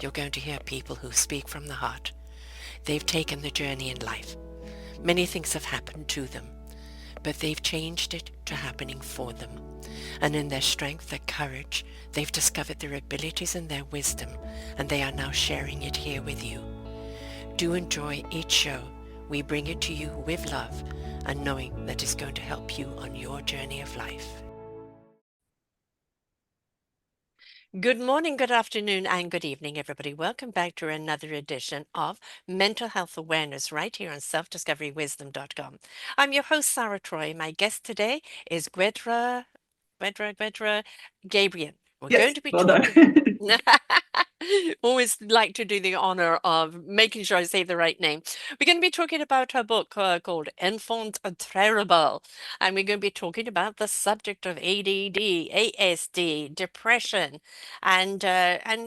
You're going to hear people who speak from the heart. They've taken the journey in life. Many things have happened to them, but they've changed it to happening for them. And in their strength, their courage, they've discovered their abilities and their wisdom, and they are now sharing it here with you. Do enjoy each show. We bring it to you with love and knowing that it's going to help you on your journey of life. Good morning, good afternoon, and good evening, everybody. Welcome back to another edition of Mental Health Awareness right here on selfdiscoverywisdom.com. I'm your host, Sarah Troy. My guest today is Gwydhar, Gebien. We're Yes, going to be well done. talking. Always like to do the honor of making sure I say the right name. We're going to be talking about her book called Enfant Terrible, and we're going to be talking about the subject of ADD, ASD, depression, and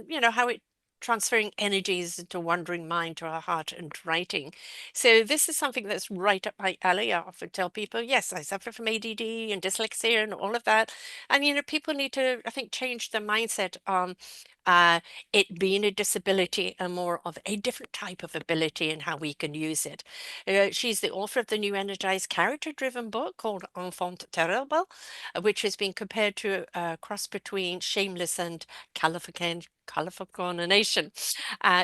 you know how it transferring energies into wandering mind to our heart and writing. So this is something that's right up my alley. I often tell people, yes, I suffer from ADD and dyslexia and all of that. And, you know, people need to, I think, change their mindset on it being a disability and more of a different type of ability and how we can use it. She's the author of the new energized character-driven book called Enfant Terrible, which has been compared to a cross between Shameless and Californication.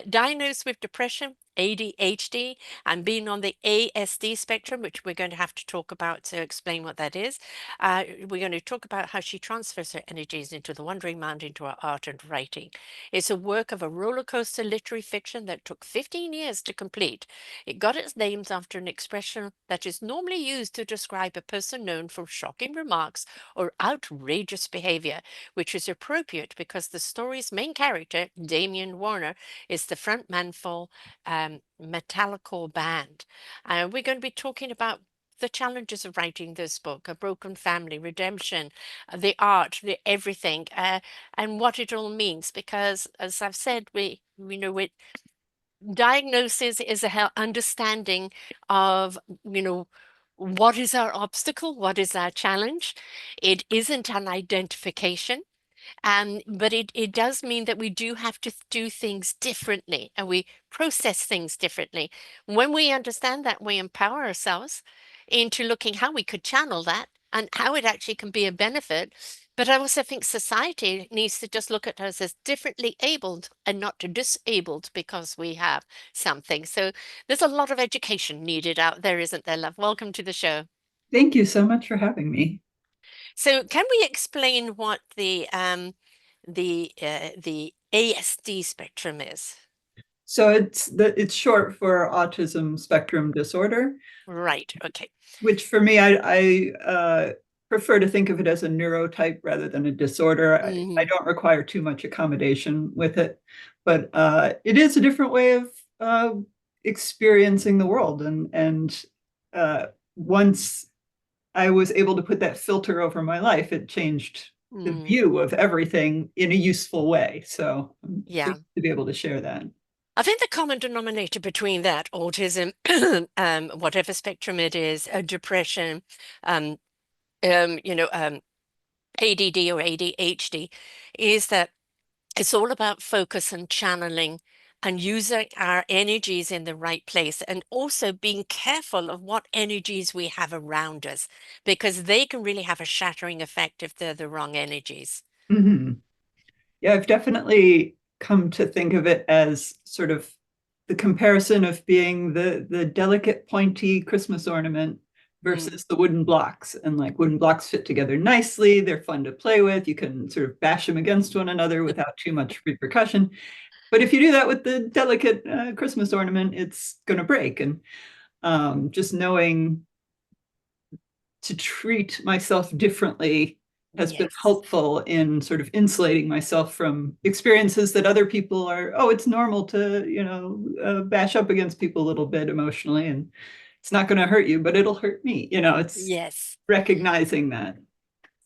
Diagnosed with depression, ADHD, and being on the ASD spectrum, which we're going to have to talk about to explain what that is. We're going to talk about how she transfers her energies into the wandering mind, into her art and writing. It's a work of a roller coaster literary fiction that took 15 years to complete. It got its names after an expression that is normally used to describe a person known for shocking remarks or outrageous behavior, which is appropriate because the story's main character, Damien Warner, is the frontman for Metallica band. We're going to be talking about the challenges of writing this book, a broken family, redemption, the art, the everything, and what it all means. Because, as I've said, we know it. Diagnosis is a understanding of, you know, what is our obstacle, what is our challenge. It isn't an identification. But it does mean that we do have to do things differently and we process things differently. When we understand that, we empower ourselves into looking how we could channel that and how it actually can be a benefit. But I also think society needs to just look at us as differently abled and not disabled because we have something. So there's a lot of education needed out there, isn't there, love? Welcome to the show. Thank you so much for having me. So can we explain what the ASD spectrum is? So it's short for autism spectrum disorder, Right. Okay. which for me I prefer to think of it as a neurotype rather than a disorder. I Hmm. don't require too much accommodation with it, but it is a different way of uh, experiencing the world. And once I was able to put that filter over my life, it changed the Mm. view of everything in a useful way. So I'm Yeah. pleased to be able to share that. I think the common denominator between that autism, whatever spectrum it is, depression, um, you know, ADD or ADHD, is that it's all about focus and channeling and using our energies in the right place and also being careful of what energies we have around us because they can really have a shattering effect if they're the wrong energies. Mm-hmm. Yeah, I've definitely come to think of it as sort of the comparison of being the delicate, pointy Christmas ornament Mm. versus the wooden blocks. And like wooden blocks fit together nicely, they're fun to play with. You can sort of bash them against one another without too much repercussion. But if you do that with the delicate Christmas ornament, it's going to break. And just knowing to treat myself differently has been Yes. helpful in sort of insulating myself from experiences that other people are, oh, it's normal to, bash up against people a little bit emotionally, and it's not going to hurt you, but it'll hurt me. It's Yes. recognizing that.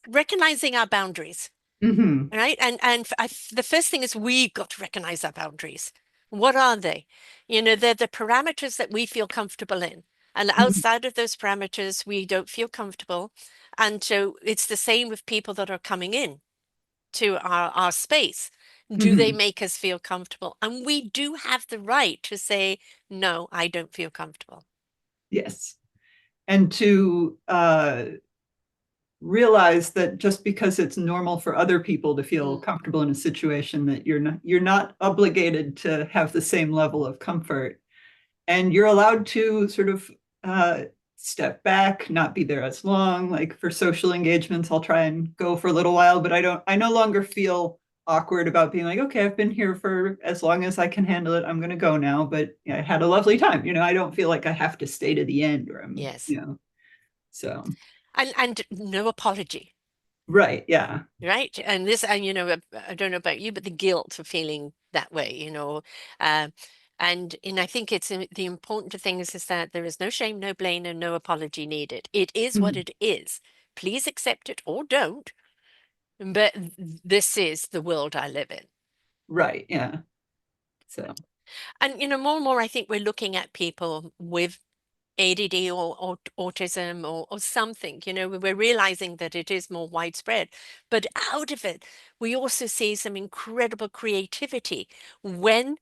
Recognizing our boundaries, Mm-hmm. right? The first thing is we've got to recognize our boundaries. What are they? You know, they're the parameters that we feel comfortable in. And outside of those parameters, we don't feel comfortable. And so it's the same with people that are coming in to our space. Do they Mhm. make us feel comfortable? And we do have the right to say, no, I don't feel comfortable. Yes. And to realize that just because it's normal for other people to feel Mm, comfortable in a situation, that you're not obligated to have the same level of comfort, and you're allowed to sort of uh, step back, not be there as long. Like for social engagements, I'll try and go for a little while, but I no longer feel awkward about being like, okay, I've been here for as long as I can handle it. I'm going to go now, but I had a lovely time. I don't feel like I have to stay to the end, or yes. so And no apology. right. Yeah. Right. And this, and I don't know about you, but the guilt of feeling that way, uh, and I think it's the important thing is that there is no shame, no blame, and no apology needed. It is what Mhm. it is. Please accept it or don't. But this is the world I live in. Right. Yeah. So And more and more, I think we're looking at people with ADD or autism or something, we're realizing that it is more widespread. But out of it, we also see some incredible creativity when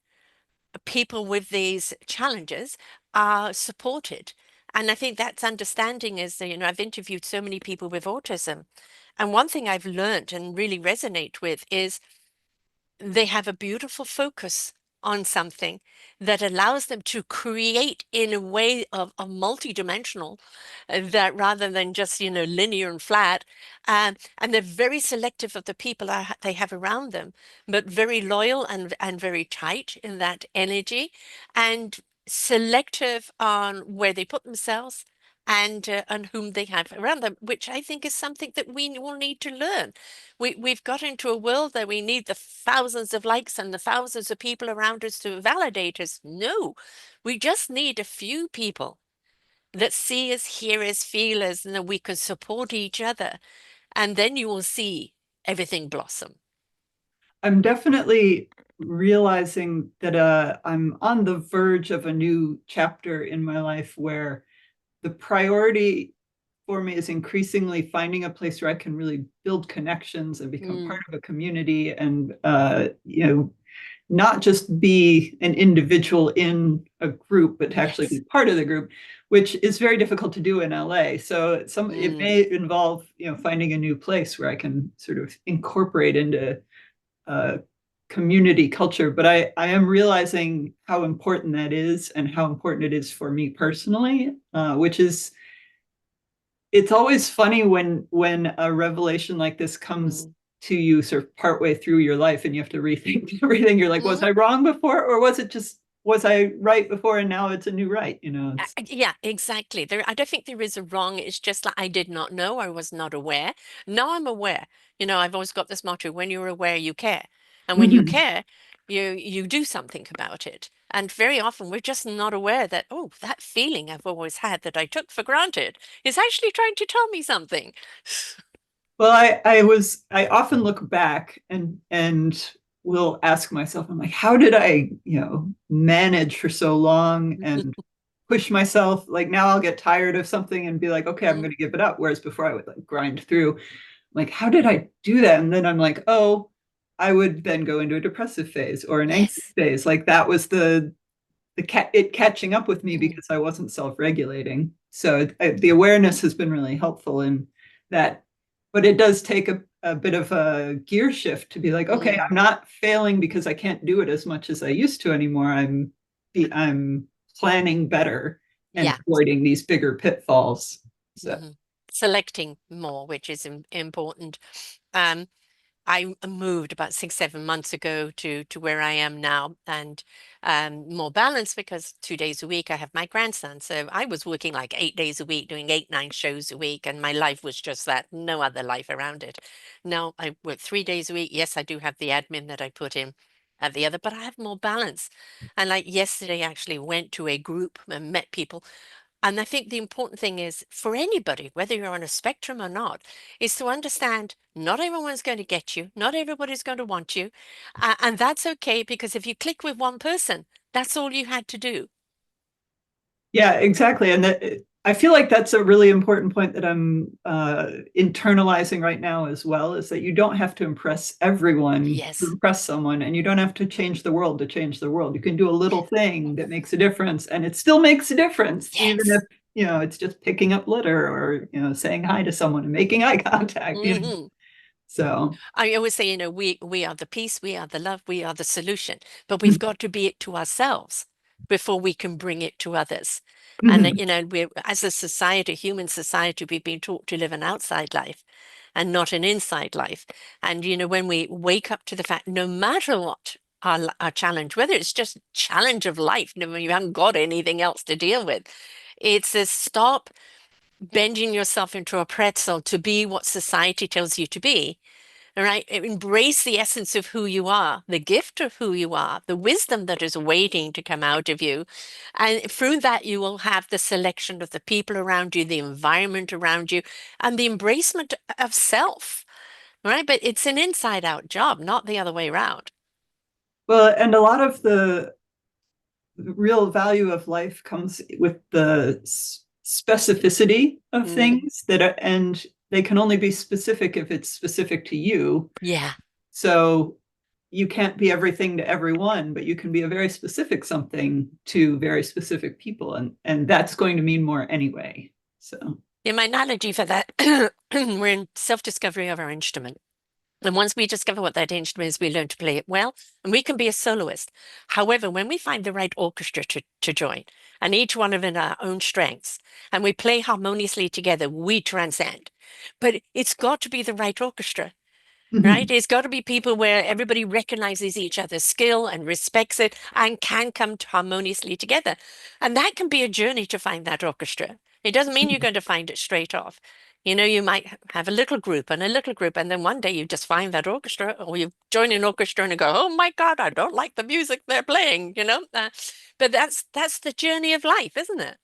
people with these challenges are supported. And I think that's understanding is, I've interviewed so many people with autism. And one thing I've learned and really resonate with is they have a beautiful focus on something that allows them to create in a way of multidimensional that rather than just linear and flat, and they're very selective of the people they have around them, but very loyal and very tight in that energy, and selective on where they put themselves and on whom they have around them, which I think is something that we will need to learn. We've got into a world that we need the thousands of likes and the thousands of people around us to validate us. No, we just need a few people that see us, hear us, feel us, and that we can support each other. And then you will see everything blossom. I'm definitely realizing that I'm on the verge of a new chapter in my life where the priority for me is increasingly finding a place where I can really build connections and become Mm, part of a community, and not just be an individual in a group, but to actually be yes. part of the group, which is very difficult to do in LA. So it Mm, may involve finding a new place where I can sort of incorporate into uh, community culture. But I am realizing how important that is and how important it is for me personally, which is it's always funny when a revelation like this comes mm, to you sort of partway through your life and you have to rethink everything. You're like, was mm. I wrong before, or was I right before and now it's a new right? It's Yeah, exactly. I don't think there is a wrong. It's just like I did not know. I was not aware. Now I'm aware. I've always got this motto: when you're aware, you care, and when you Mhm. care, you do something about it. And very often we're just not aware that, oh, that feeling I've always had that I took for granted is actually trying to tell me something. Well, I often look back and will ask myself, I'm like, how did I, manage for so long and push myself? Like now I'll get tired of something and be like, okay, I'm Mm, going to give it up. Whereas before I would like grind through. Like, how did I do that? And then I'm like, oh, I would then go into a depressive phase or an anxious yes. phase. Like that was it catching up with me Mm, because I wasn't self-regulating. So the awareness has been really helpful in that, but it does take a bit of a gear shift to be like, okay, mm, I'm not failing because I can't do it as much as I used to anymore. I'm planning better and yeah. avoiding these bigger pitfalls. So Hmm. Selecting more, which is important. Um, I moved about 6, 7 months ago to where I am now, and more balanced because 2 days a week I have my grandson. So I was working like 8 days a week, doing 8, 9 shows a week, and my life was just that, no other life around it. Now I work 3 days a week. Yes, I do have the admin that I put in at the other, but I have more balance. And like yesterday, I actually went to a group and met people, and I think the important thing is for anybody, whether you're on a spectrum or not, is to understand not everyone's going to get you, not everybody's going to want you. And that's okay because if you click with one person, that's all you had to do. yeah, exactly. And that I feel like that's a really important point that I'm internalizing right now as well, is that you don't have to impress everyone to Yes. impress someone, and you don't have to change the world to change the world. You can do a little thing that makes a difference, and it still makes a difference, even if, Yes. it's just picking up litter or, saying hi to someone and making eye contact, Hmm. So, I always say, we are the peace, we are the love, we are the solution, but we've mhm, got to be it to ourselves before we can bring it to others. And mhm. we as a society, human society, we've been taught to live an outside life and not an inside life. And when we wake up to the fact, no matter what our challenge, whether it's just challenge of life, when you haven't got anything else to deal with, it's a stop bending yourself into a pretzel to be what society tells you to be. All right. Embrace the essence of who you are, the gift of who you are, the wisdom that is waiting to come out of you. And through that, you will have the selection of the people around you, the environment around you, and the embracement of self. All right. But it's an inside out job, not the other way around. Well, and a lot of the real value of life comes with the specificity of Mm, things and they can only be specific if it's specific to you. yeah. So you can't be everything to everyone, but you can be a very specific something to very specific people, and that's going to mean more anyway. So, In my analogy for that, we're in self-discovery of our instrument. And once we discover what that instrument is, we learn to play it well, and we can be a soloist. However, when we find the right orchestra to join, and each one of in our own strengths, and we play harmoniously together, we transcend. But it's got to be the right orchestra, right? mhm. It's got to be people where everybody recognizes each other's skill and respects it and can come harmoniously together. And that can be a journey to find that orchestra. It doesn't mean you're going to find it straight off. You might have a little group and a little group, and then one day you just find that orchestra, or you join an orchestra and you go, "Oh my God, I don't like the music they're playing." But that's the journey of life, isn't it?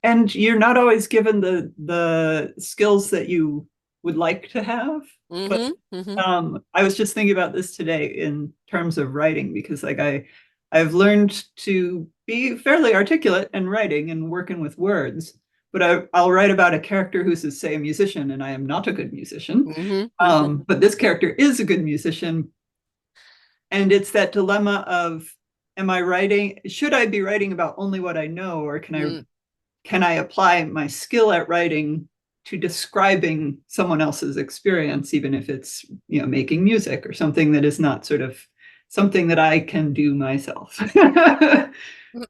And you're not always given the skills that you would like to have, but Mm-hmm. Mm-hmm. I was just thinking about this today in terms of writing, because like I've learned to be fairly articulate in writing and working with words, but I'll write about a character who's, say, a musician, and I am not a good musician. Mm-hmm. Mm-hmm. But this character is a good musician, and it's that dilemma of, should I be writing about only what I know, or can I apply my skill at writing to describing someone else's experience, even if it's, making music or something that is not sort of something that I can do myself.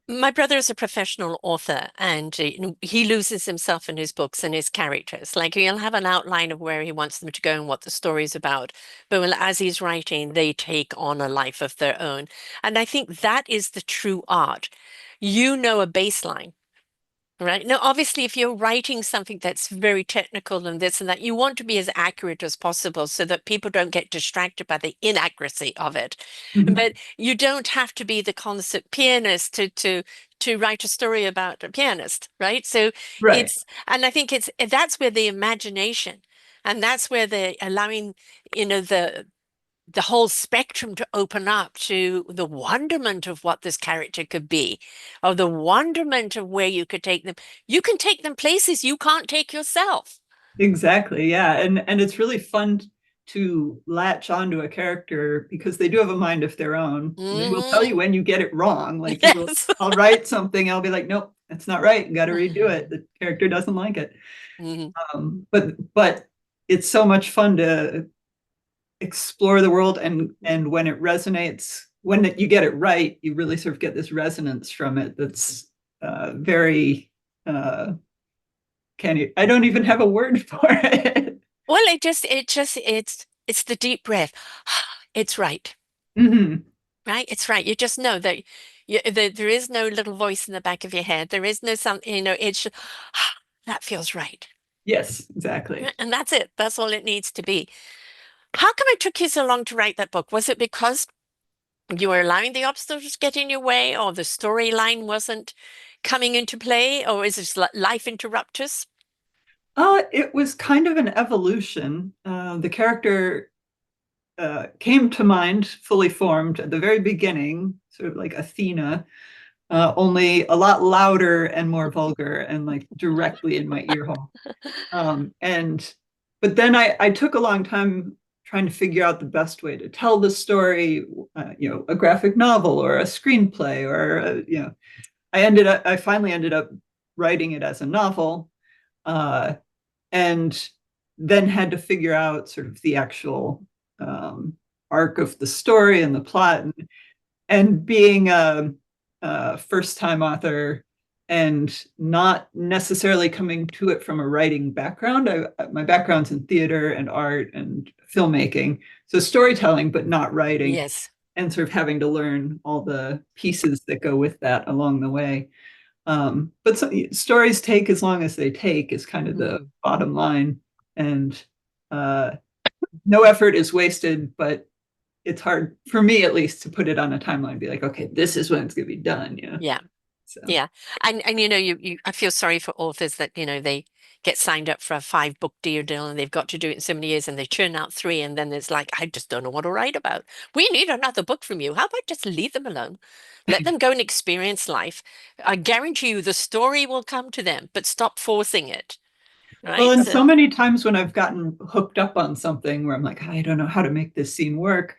My brother is a professional author, and he loses himself in his books and his characters. Like he'll have an outline of where he wants them to go and what the story's about, but as he's writing, they take on a life of their own. And I think that is the true art. You know a baseline. Right. Now, obviously, if you're writing something that's very technical and this and that, you want to be as accurate as possible so that people don't get distracted by the inaccuracy of it. But you don't have to be the concert pianist to write a story about a pianist, right? So Right. and I think that's where the imagination and that's where the allowing, the whole spectrum to open up to the wonderment of what this character could be, or the wonderment of where you could take them. You can take them places you can't take yourself. Exactly. Yeah. And it's really fun to latch onto a character because they do have a mind of their own. They will tell Hmm. you when you get it wrong. Like Yes. I'll write something, I'll be like, nope, that's not right. Got to redo it. The character doesn't like it. Hmm. But it's so much fun to explore the world, and when it resonates, you get it right, you really sort of get this resonance from it that's very can you I don't even have a word for it. Well, it's the deep breath. It's right. Mhm. Right? It's right. You just know that there is no little voice in the back of your head. There is no something, it's just, that feels right. Yes, exactly. And that's it. That's all it needs to be. How come it took you so long to write that book? Was it because you were allowing the obstacles to get in your way, or the storyline wasn't coming into play, or is it life interruptus? It was kind of an evolution. The character came to mind fully formed at the very beginning, sort of like Athena. only a lot louder and more vulgar and like directly in my ear hole. And but then I took a long time trying to figure out the best way to tell the story, a graphic novel or a screenplay or I finally ended up writing it as a novel, uh, and then had to figure out sort of the actual arc of the story and the plot. And being a first time author and not necessarily coming to it from a writing background, my background's in theater and art and filmmaking. So storytelling, but not writing, Yes. and sort of having to learn all the pieces that go with that along the way. But stories take as long as they take is kind of the Mm. bottom line. And uh, no effort is wasted, but it's hard for me at least to put it on a timeline, be like, okay, this is when it's going to be done. Yeah. So Yeah. And you I feel sorry for authors that, they get signed up for a 5 book deal and they've got to do it in so many years and they churn out 3 and then it's like, I just don't know what to write about. We need another book from you. How about just leave them alone? Let them go and experience life. I guarantee you the story will come to them, but stop forcing it. well, Right? and So, so many times when I've gotten hooked up on something where I'm like, I don't know how to make this scene work,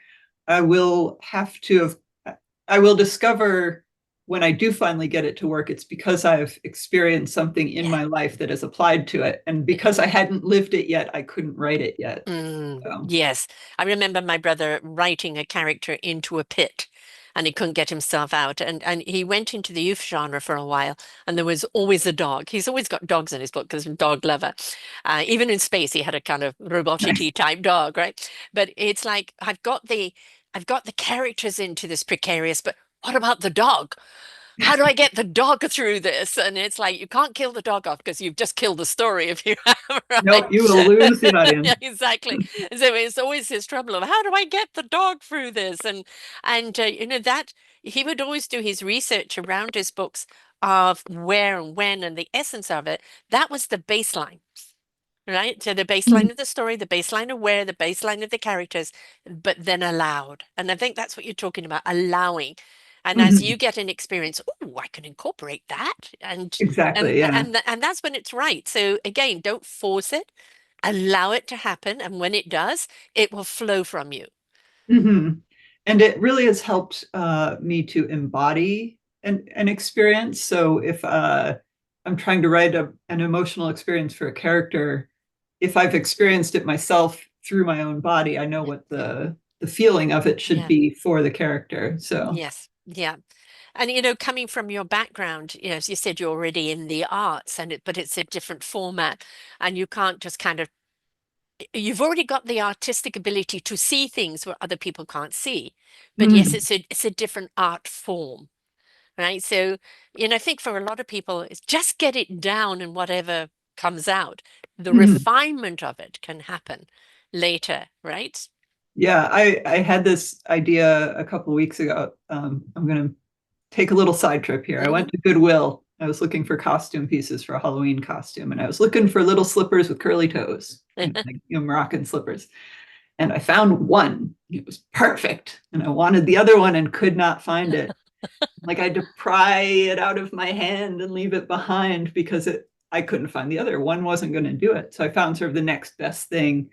I will have to have, I will discover when I do finally get it to work, it's because I've experienced something in yeah. my life that has applied to it. And because I hadn't lived it yet, I couldn't write it yet. So, Yes. I remember my brother writing a character into a pit and he couldn't get himself out. And he went into the youth genre for a while and there was always a dog. He's always got dogs in his book because he's a dog lover. Even in space, he had a kind of robotic-y nice. type dog, right? But it's like I've got the characters into this precarious, but what about the dog? How do I get the dog through this? And it's like, you can't kill the dog off because you've just killed the story if you have, Nope, you will right? lose the audience. Yeah, exactly. So it's always his trouble of how do I get the dog through this? And that he would always do his research around his books of where and when and the essence of it. That was the baseline. Right? So the baseline of the story, the baseline of where, the baseline of the characters, but then allowed. And I think that's what you're talking about, allowing. And as Mhm. you get an experience, oh, I can incorporate that. And and Exactly. Yeah. and and that's when it's right. So again, don't force it. Allow it to happen. And when it does, it will flow from you. Hmm. And it really has helped me to embody an experience. So if I'm trying to write an emotional experience for a character, if I've experienced it myself through my own body, I know what the feeling of it should Yeah. be for the character. So, Yes. Yeah. And coming from your background, as you said, you're already in the arts but it's a different format and you can't just kind of you've already got the artistic ability to see things where other people can't see. But yes, mm, it's a different art form, right? So, I think for a lot of people, it's just get it down and whatever comes out. The mhm. refinement of it can happen later, right? Yeah, I had this idea a couple of weeks ago. I'm going to take a little side trip here. I Hmm. went to Goodwill. I was looking for costume pieces for a Halloween costume, and I was looking for little slippers with curly toes, like Moroccan slippers. And I found one. It was perfect, and I wanted the other one and could not find it. Like I had to pry it out of my hand and leave it behind because I couldn't find the other. One wasn't going to do it. So I found sort of the next best thing,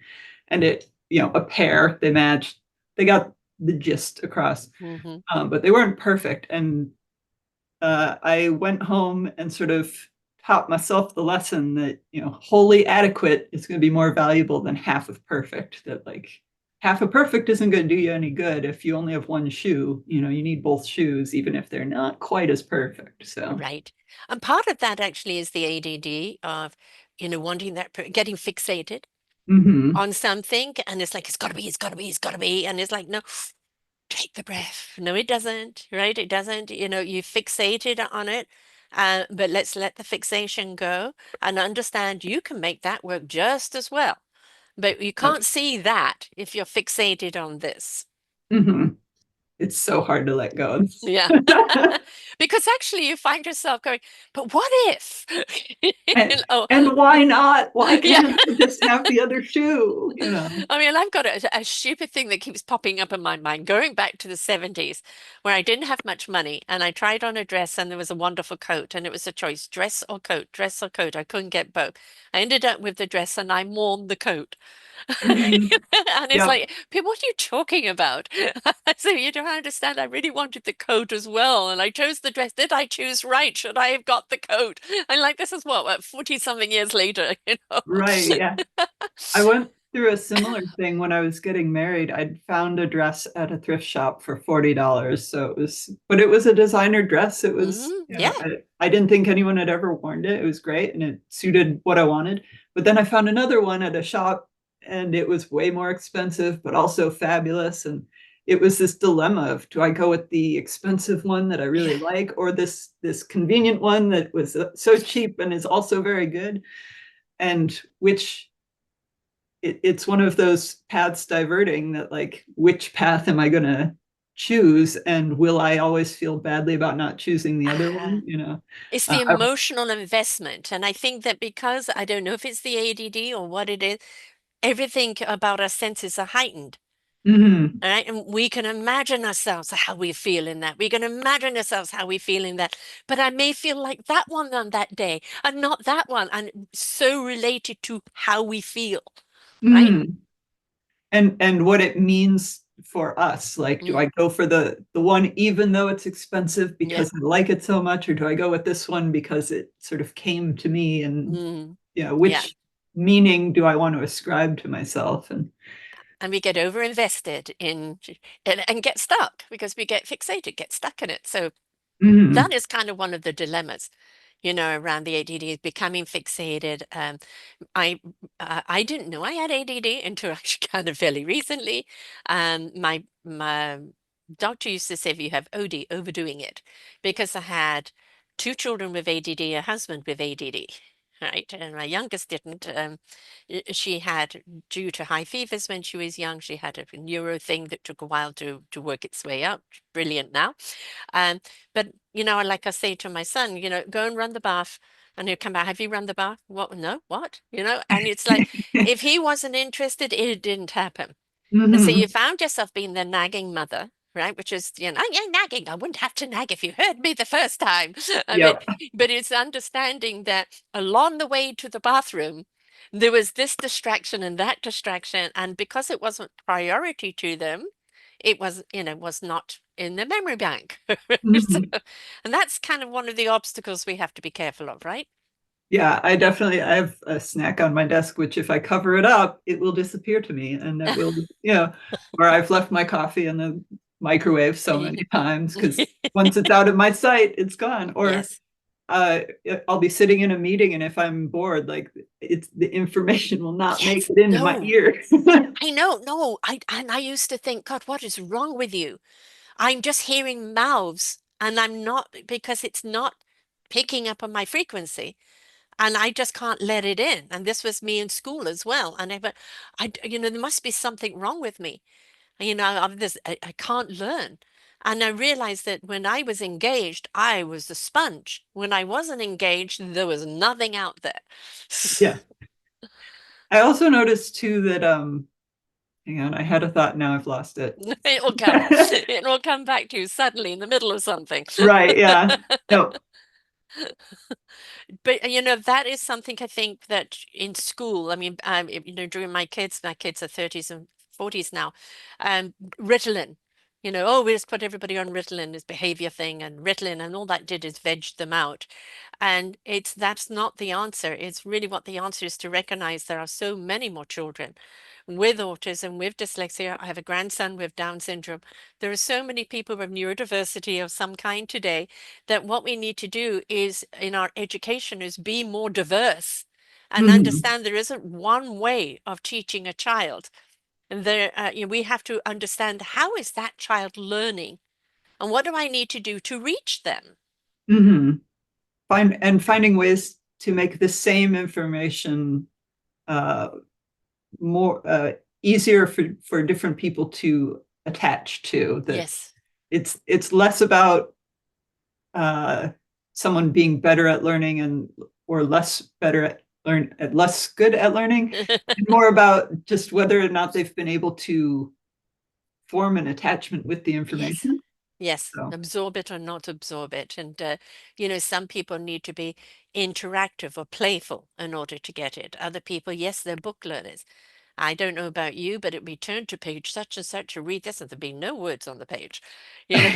and a pair. They matched. They got the gist across, Hmm. but they weren't perfect. And I went home and sort of taught myself the lesson that wholly adequate is going to be more valuable than half of perfect. That like half of perfect isn't going to do you any good if you only have one shoe. You need both shoes, even if they're not quite as perfect. So, Right. And part of that actually is the ADD of, wanting getting fixated hmm on something. And it's like, it's got to be, it's got to be, it's got to be. And it's like, no, take the breath. No, it doesn't, right? It doesn't. You fixated on it, but let's let the fixation go and understand you can make that work just as well. But you yep. can't see that if you're fixated on this. hmm It's so hard to let go. Yeah. Because actually you find yourself going, but what if? You And, know, and why not? Why yeah. can't I just have the other shoe? You know? I mean, I've got a stupid thing that keeps popping up in my mind, going back to the 70s, where I didn't have much money and I tried on a dress and there was a wonderful coat and it was a choice, dress or coat, dress or coat. I couldn't get both. I ended up with the dress and I mourned the coat. Mhm. And it's Yep. like, people, what are you talking about? So you don't understand. I really wanted the coat as well. And I chose the dress. Did I choose right? Should I have got the coat? And like, this is what 40 something years later, you know? Right. Yeah. I went through a similar thing when I was getting married. I'd found a dress at a thrift shop for $40. So it was, but it was a designer dress. It was, Mm, you yeah. know, I didn't think anyone had ever worn it. It was great and it suited what I wanted. But then I found another one at a shop and it was way more expensive, but also fabulous. And it was this dilemma of, do I go with the expensive one that I really Yeah. like, or this convenient one that was so cheap and is also very good? And which it's one of those paths diverting that, like, which path am I going to choose, and will I always feel badly about not choosing the other Ah, one, you know? it's uh, the I, emotional investment. And I think that because I don't know if it's the ADD or what it is, everything about our senses are heightened. mhm, All right. And we can imagine ourselves how we feel in that. We can imagine ourselves how we feel in that. But I may feel like that one on that day and not that one. And so related to how we feel. Right. mhm. And what it means for us, like, do Mm, I go for the one even though it's expensive yeah. because I like it so much, or do I go with this one because it sort of came to me? And Mm, you know, yeah. which meaning do I want to ascribe to myself? And And we get over invested in and get stuck because we get fixated, get stuck in it. So that mhm, is kind of one of the dilemmas, you know, around the ADD is becoming fixated. I I didn't know I had ADD until actually kind of fairly recently. My doctor used to say if you have OD, overdoing it, because I had two children with ADD, a husband with ADD. Right, and my youngest didn't. She had, due to high fevers when she was young, she had a neuro thing that took a while to work its way out. Brilliant now. Um, but you know, like I say to my son, you know, go and run the bath, and he'll come back. Have you run the bath? What? No, what? You know, and it's like if he wasn't interested, it didn't happen. And so you mhm. found yourself being the nagging mother, right? Which is, you know, "Oh, you're nagging. I wouldn't have to nag if you heard me the first time." I mean, Yep. but it's understanding that along the way to the bathroom, there was this distraction and that distraction, and because it wasn't priority to them, it was, you know, was not in the memory bank. So, Mhm. and that's kind of one of the obstacles we have to be careful of, right? Yeah, I have a snack on my desk, which if I cover it up, it will disappear to me. And that will, you know, or I've left my coffee in the microwave so many times because once it's out of my sight, it's gone. Or Yes. uh, I'll be sitting in a meeting, and if I'm bored, like, it's the information will not make Yes. it into my No, ear. I know. No, I used to think, God, what is wrong with you? I'm just hearing mouths and I'm not because it's not picking up on my frequency and I just can't let it in. And this was me in school as well. And but you know, there must be something wrong with me. You know, I can't learn. And I realized that when I was engaged, I was a sponge. When I wasn't engaged, there was nothing out there. Yeah. I also noticed too that hang on, I had a thought, now I've lost it. It will come. It will come back to you suddenly in the middle of something. Right, yeah. No. But you know, that is something I think that in school, I mean, you know, during my kids are 30s and 40s now, Ritalin, you know, oh, we just put everybody on Ritalin, this behavior thing, and Ritalin, and all that did is veg them out. And that's not the answer. It's really what the answer is to recognize there are so many more children with autism, with dyslexia. I have a grandson with Down syndrome. There are so many people with neurodiversity of some kind today that what we need to do is in our education is be more diverse and Mhm. understand there isn't one way of teaching a child. And there, you know, we have to understand how is that child learning and what do I need to do to reach them? Mhm. Finding ways to make the same information uh, more easier for different people to attach to, that Yes. it's less about uh, someone being better at learning and or less better at less good at learning, and more about just whether or not they've been able to form an attachment with the Yes. information. Yes, So absorb it or not absorb it. And, some people need to be interactive or playful in order to get it. Other people, yes, they're book learners. I don't know about you, but it be turn to page such and such to read this, and there'd be no words on the page. You know,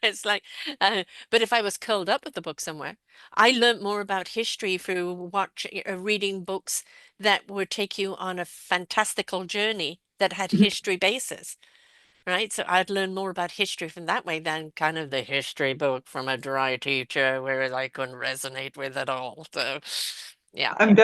it's like, but if I was curled up with the book somewhere, I learned more about history through reading books that would take you on a fantastical journey that had history basis. Right, so I'd learn more about history from that way than kind of the history book from a dry teacher where I couldn't resonate with at all. So, yeah. I'm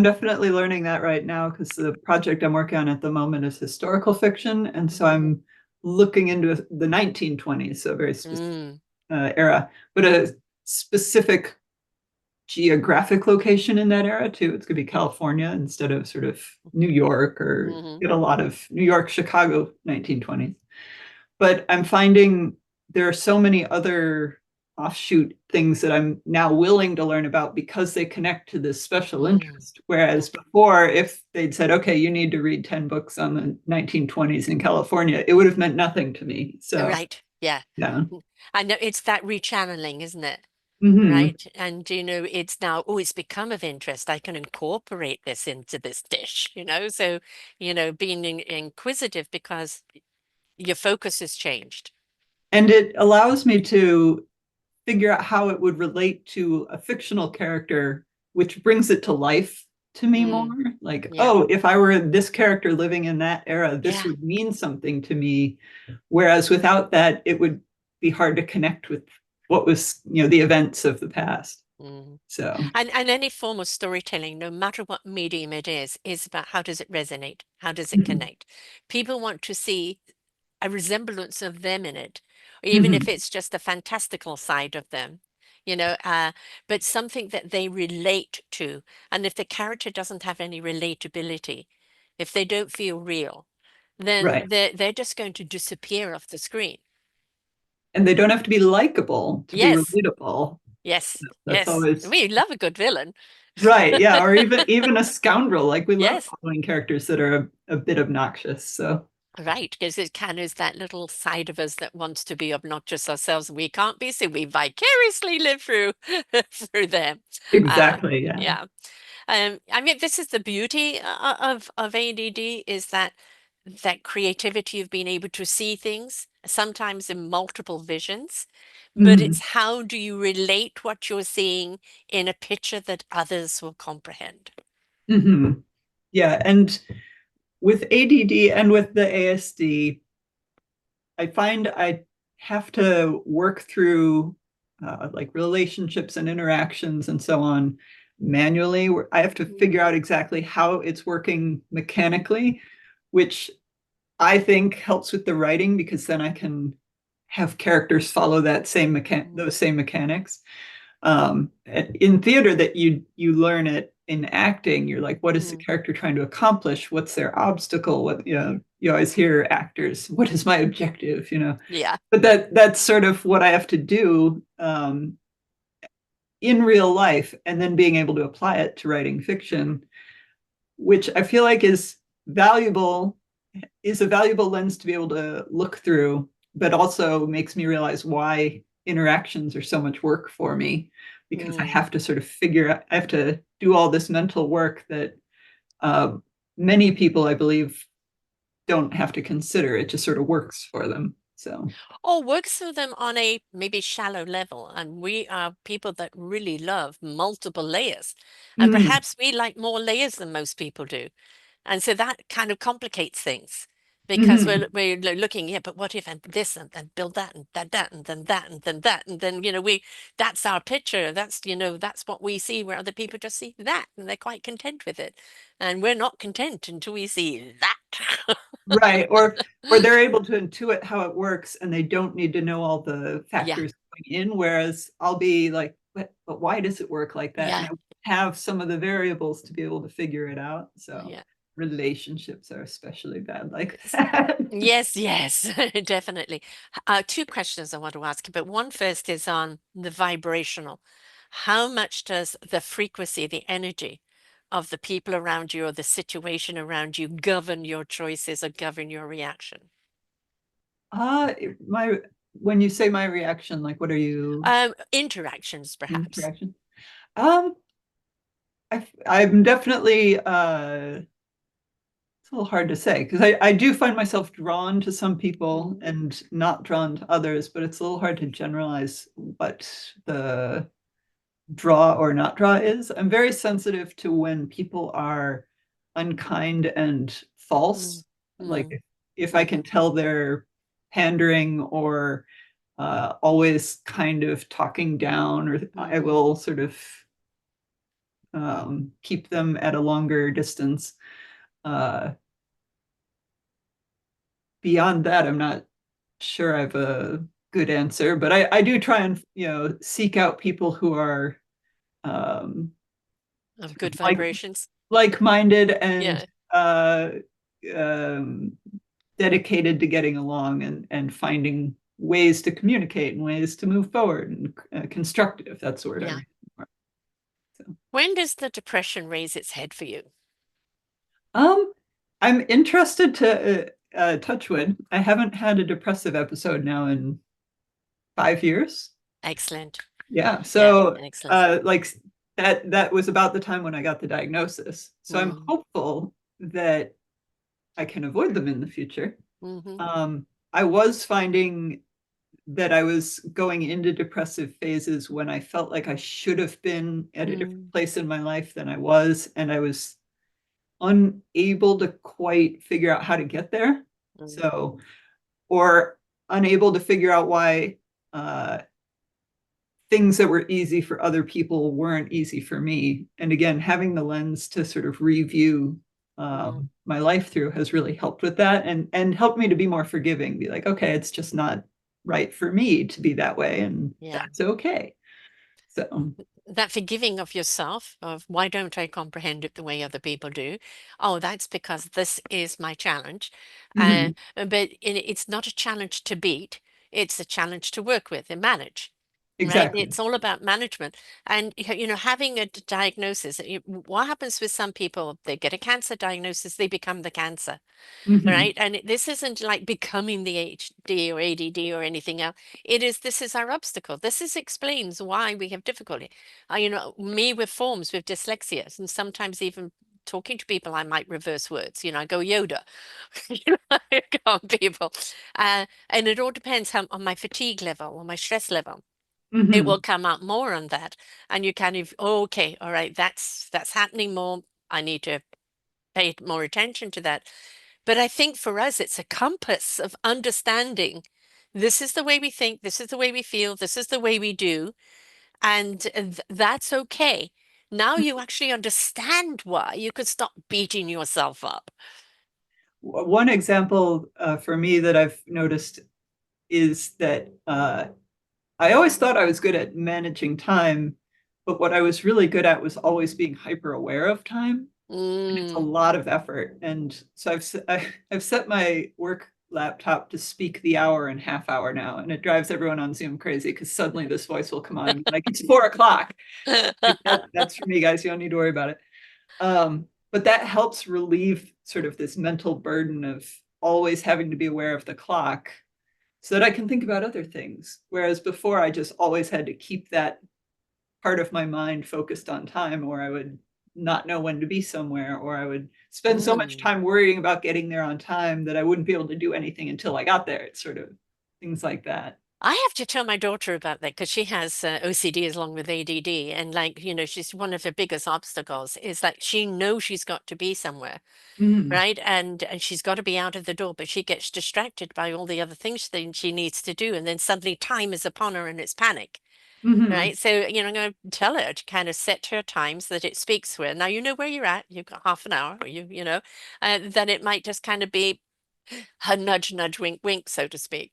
definitely learning that right now because the project I'm working on at the moment is historical fiction, and so Mm, I'm looking into the 1920s, so a very specific mm, era, but a specific geographic location in that era too. It's going to be California instead of sort of New York, or hmm get a lot of New York, Chicago 1920s. But I'm finding there are so many other offshoot things that I'm now willing to learn about because they connect to this special mm, interest. Whereas before, if they'd said, okay, you need to read 10 books on the 1920s in California, it would have meant nothing to me. So, right, yeah. yeah. I know it's that rechanneling, isn't it? Mm-hmm. Right. And it's now, oh, it's become of interest. I can incorporate this into this dish, So, being inquisitive because your focus has changed. And it allows me to figure out how it would relate to a fictional character, which brings it to life to me more. Mm, Like, yeah. oh, if I were this character living in that era, this Yeah. would mean something to me. Whereas without that, it would be hard to connect with what was, the events of the past. Mm. So, And any form of storytelling, no matter what medium it is about how does it resonate? How does it mhm, connect? People want to see a resemblance of them in it, even if mhm, it's just a fantastical side of them, you know, uh, but something that they relate to. And if the character doesn't have any relatability, if they don't feel real, then right. they're just going to disappear off the screen. And they don't have to be likable to be Yes, relatable. yes, That's yes. always We love a good villain. right. Yeah. Or even a scoundrel. Like we love Yes. following characters that are a bit obnoxious. So, Right, because it can is that little side of us that wants to be obnoxious ourselves. We can't be, so we vicariously live through through them. exactly. Yeah. Yeah. I mean, this is the beauty of ADD is that creativity of being able to see things, sometimes in multiple visions, but Mhm. it's how do you relate what you're seeing in a picture that others will comprehend? Mhm. Yeah, and with ADD and with the ASD, I find I have to work through like relationships and interactions and so on manually. Where I have to figure out exactly how it's working mechanically, which I think helps with the writing because then I can have characters follow Mm, those same mechanics. In theater that you learn it in acting, you're like, what is the mm, character trying to accomplish? What's their obstacle? You always hear actors, what is my objective? yeah. But that's sort of what I have to do in real life, and then being able to apply it to writing fiction, which I feel like valuable is a valuable lens to be able to look through, but also makes me realize why interactions are so much work for me because I Mm. have to sort of figure out, I have to do all this mental work that uh, many people, I believe, don't have to consider. It just sort of works for them. So, Or works for them on a maybe shallow level. And we are people that really love multiple layers. And mm, perhaps we like more layers than most people do. And so that kind of complicates things because mhm. we're looking, yeah, but what if and this and build that and that and then that and then that and then that's our picture. That's what we see where other people just see that and they're quite content with it. And we're not content until we see that. Right. Or they're able to intuit how it works and they don't need to know all the Yeah, factors going in. Whereas I'll be like, but why does it work like that? And yeah, I have some of the variables to be able to figure it out. So yeah. relationships are especially bad like that. Yes, yes, definitely. Two questions I want to ask you, but one first is on the vibrational. How much does the frequency, the energy of the people around you or the situation around you govern your choices or govern your reaction? Uh, my when you say my reaction, like what are you Interactions, perhaps. interaction? Um, I'm definitely it's a little hard to say because I do find myself drawn to some people Mm, and not drawn to others, but it's a little hard to generalize what the draw or not draw is. I'm very sensitive to when people are unkind and mm, false. Like mm, if I can mhm, tell they're pandering or always kind of talking down, or I mhm, will sort of keep them at a longer distance. Uh, Beyond that, I'm not sure I have a good answer, but I do try and seek out people who are um, of sort good of vibrations. like-minded and Yeah, uh, um, dedicated to getting along and finding ways to communicate and ways to move forward and constructive. That's the word I'm yeah. looking for. So, When does the depression raise its head for you? um, I'm interested to touch wood. I haven't had a depressive episode now in 5 years. Excellent. Yeah. Yeah, So excellent. like that was about the time when I got the diagnosis. So I'm Mm, hopeful that I can avoid them in the future. hmm I was finding that I was going into depressive phases when I felt like I should have been at a different mm, place in my life than I was, and I was unable to quite figure out how to get there. mm, So, or unable to figure out why uh, things that were easy for other people weren't easy for me. And again, having the lens to sort of review mm, my life through has really helped with that and helped me to be more forgiving, be like, okay, it's just not right for me to be that way, and yeah. that's okay. So, That forgiving of yourself, of why don't I comprehend it the way other people do? Oh, that's because this is my challenge. mhm, But it's not a challenge to beat, it's a challenge to work with and manage. Right? exactly. It's all about management. And, having a diagnosis, what happens with some people, they get a cancer diagnosis, they become the cancer. Mhm, Right. And this isn't like becoming the HD or ADD or anything else. This is our obstacle. This is explains why we have difficulty. Me with forms, with dyslexia, and sometimes even talking to people, I might reverse words. I go Yoda, I go on people. And it all depends on my fatigue level or my stress level. It will mhm. come out more on that. And you kind of, oh, okay, all right, that's happening more. I need to pay more attention to that. But I think for us, it's a compass of understanding this is the way we think, this is the way we feel, this is the way we do, and that's okay. Now you actually understand why. You could stop beating yourself up. One example for me that I've noticed is that I always thought I was good at managing time, but what I was really good at was always being hyper aware of time. And it's a Mm. lot of effort. And so I've set my work laptop to speak the hour and half hour now. And it drives everyone on Zoom crazy because suddenly this voice will come on and be like, it's 4 o'clock. Like that's for me, guys. You don't need to worry about it. But that helps relieve sort of this mental burden of always having to be aware of the clock so that I can think about other things. Whereas before, I just always had to keep that part of my mind focused on time, or I would not know when to be somewhere, or I would spend so much Mm. time worrying about getting there on time that I wouldn't be able to do anything until I got there. It's sort of things like that. I have to tell my daughter about that because she has OCD along with ADD. And like, she's one of her biggest obstacles is like she knows she's got to be somewhere. Mm-hmm. Right. And she's got to be out of the door, but she gets distracted by all the other things that she needs to do. And then suddenly time is upon her and it's panic. Mm-hmm. Right. So, I'm going to tell her to kind of set her times that it speaks to her. Now, you know where you're at. You've got half an hour, or then it might just kind of be a nudge, nudge, wink, wink, so to speak.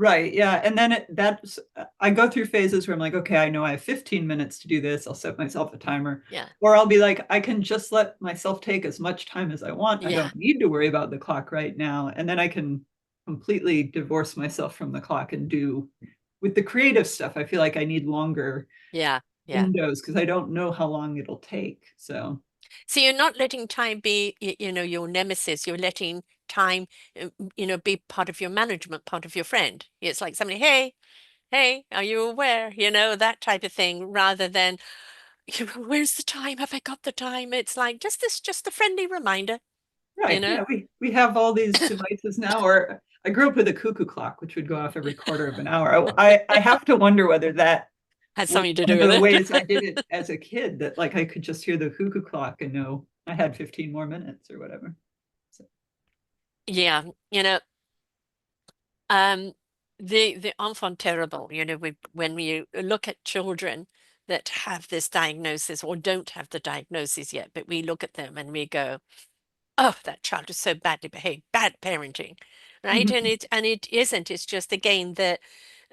Right. Yeah. And then that's, I go through phases where I'm like, okay, I know I have 15 minutes to do this. I'll set myself a timer. Yeah. Or I'll be like, I can just let myself take as much time as I want. I Yeah. don't need to worry about the clock right now. And then I can completely divorce myself from the clock and do with the creative stuff. I feel like I need longer Yeah. Yeah. windows because I don't know how long it'll take. So, So you're not letting time be, your nemesis. You're letting time, be part of your management, part of your friend. It's like somebody, hey, are you aware? That type of thing, rather than, where's the time? Have I got the time? It's like just a friendly reminder, you right. know? Yeah. We have all these devices now, or I grew up with a cuckoo clock, which would go off every quarter of an hour. I have to wonder whether that Has was something to one do of with the it. ways I did it as a kid, that like I could just hear the cuckoo clock and know I had 15 more minutes or whatever. So, Yeah, um, the enfant terrible, when we look at children that have this diagnosis or don't have the diagnosis yet, but we look at them and we go, oh, that child is so badly behaved, bad parenting, right? And mhm, it isn't. It's just again that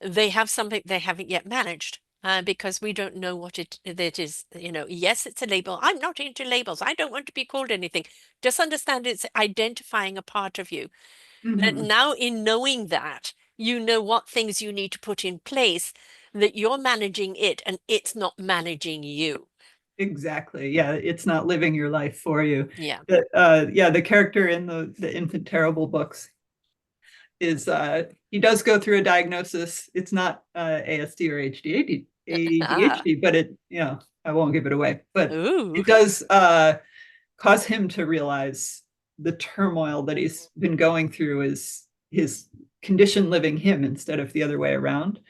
they have something they haven't yet managed. Because we don't know what it is. Yes, it's a label. I'm not into labels. I don't want to be called anything. Just understand it's identifying a part of you. That mhm. now, in knowing that, you know what things you need to put in place, that you're managing it and it's not managing you. Exactly. Yeah, it's not living your life for you. Yeah. Yeah, the character in the Infant Terrible books is he does go through a diagnosis. It's not ASD or Ah. ADHD, but I won't give it away. But Ooh. it does cause him to realize the turmoil that he's been going through is his condition living him instead of the other way around,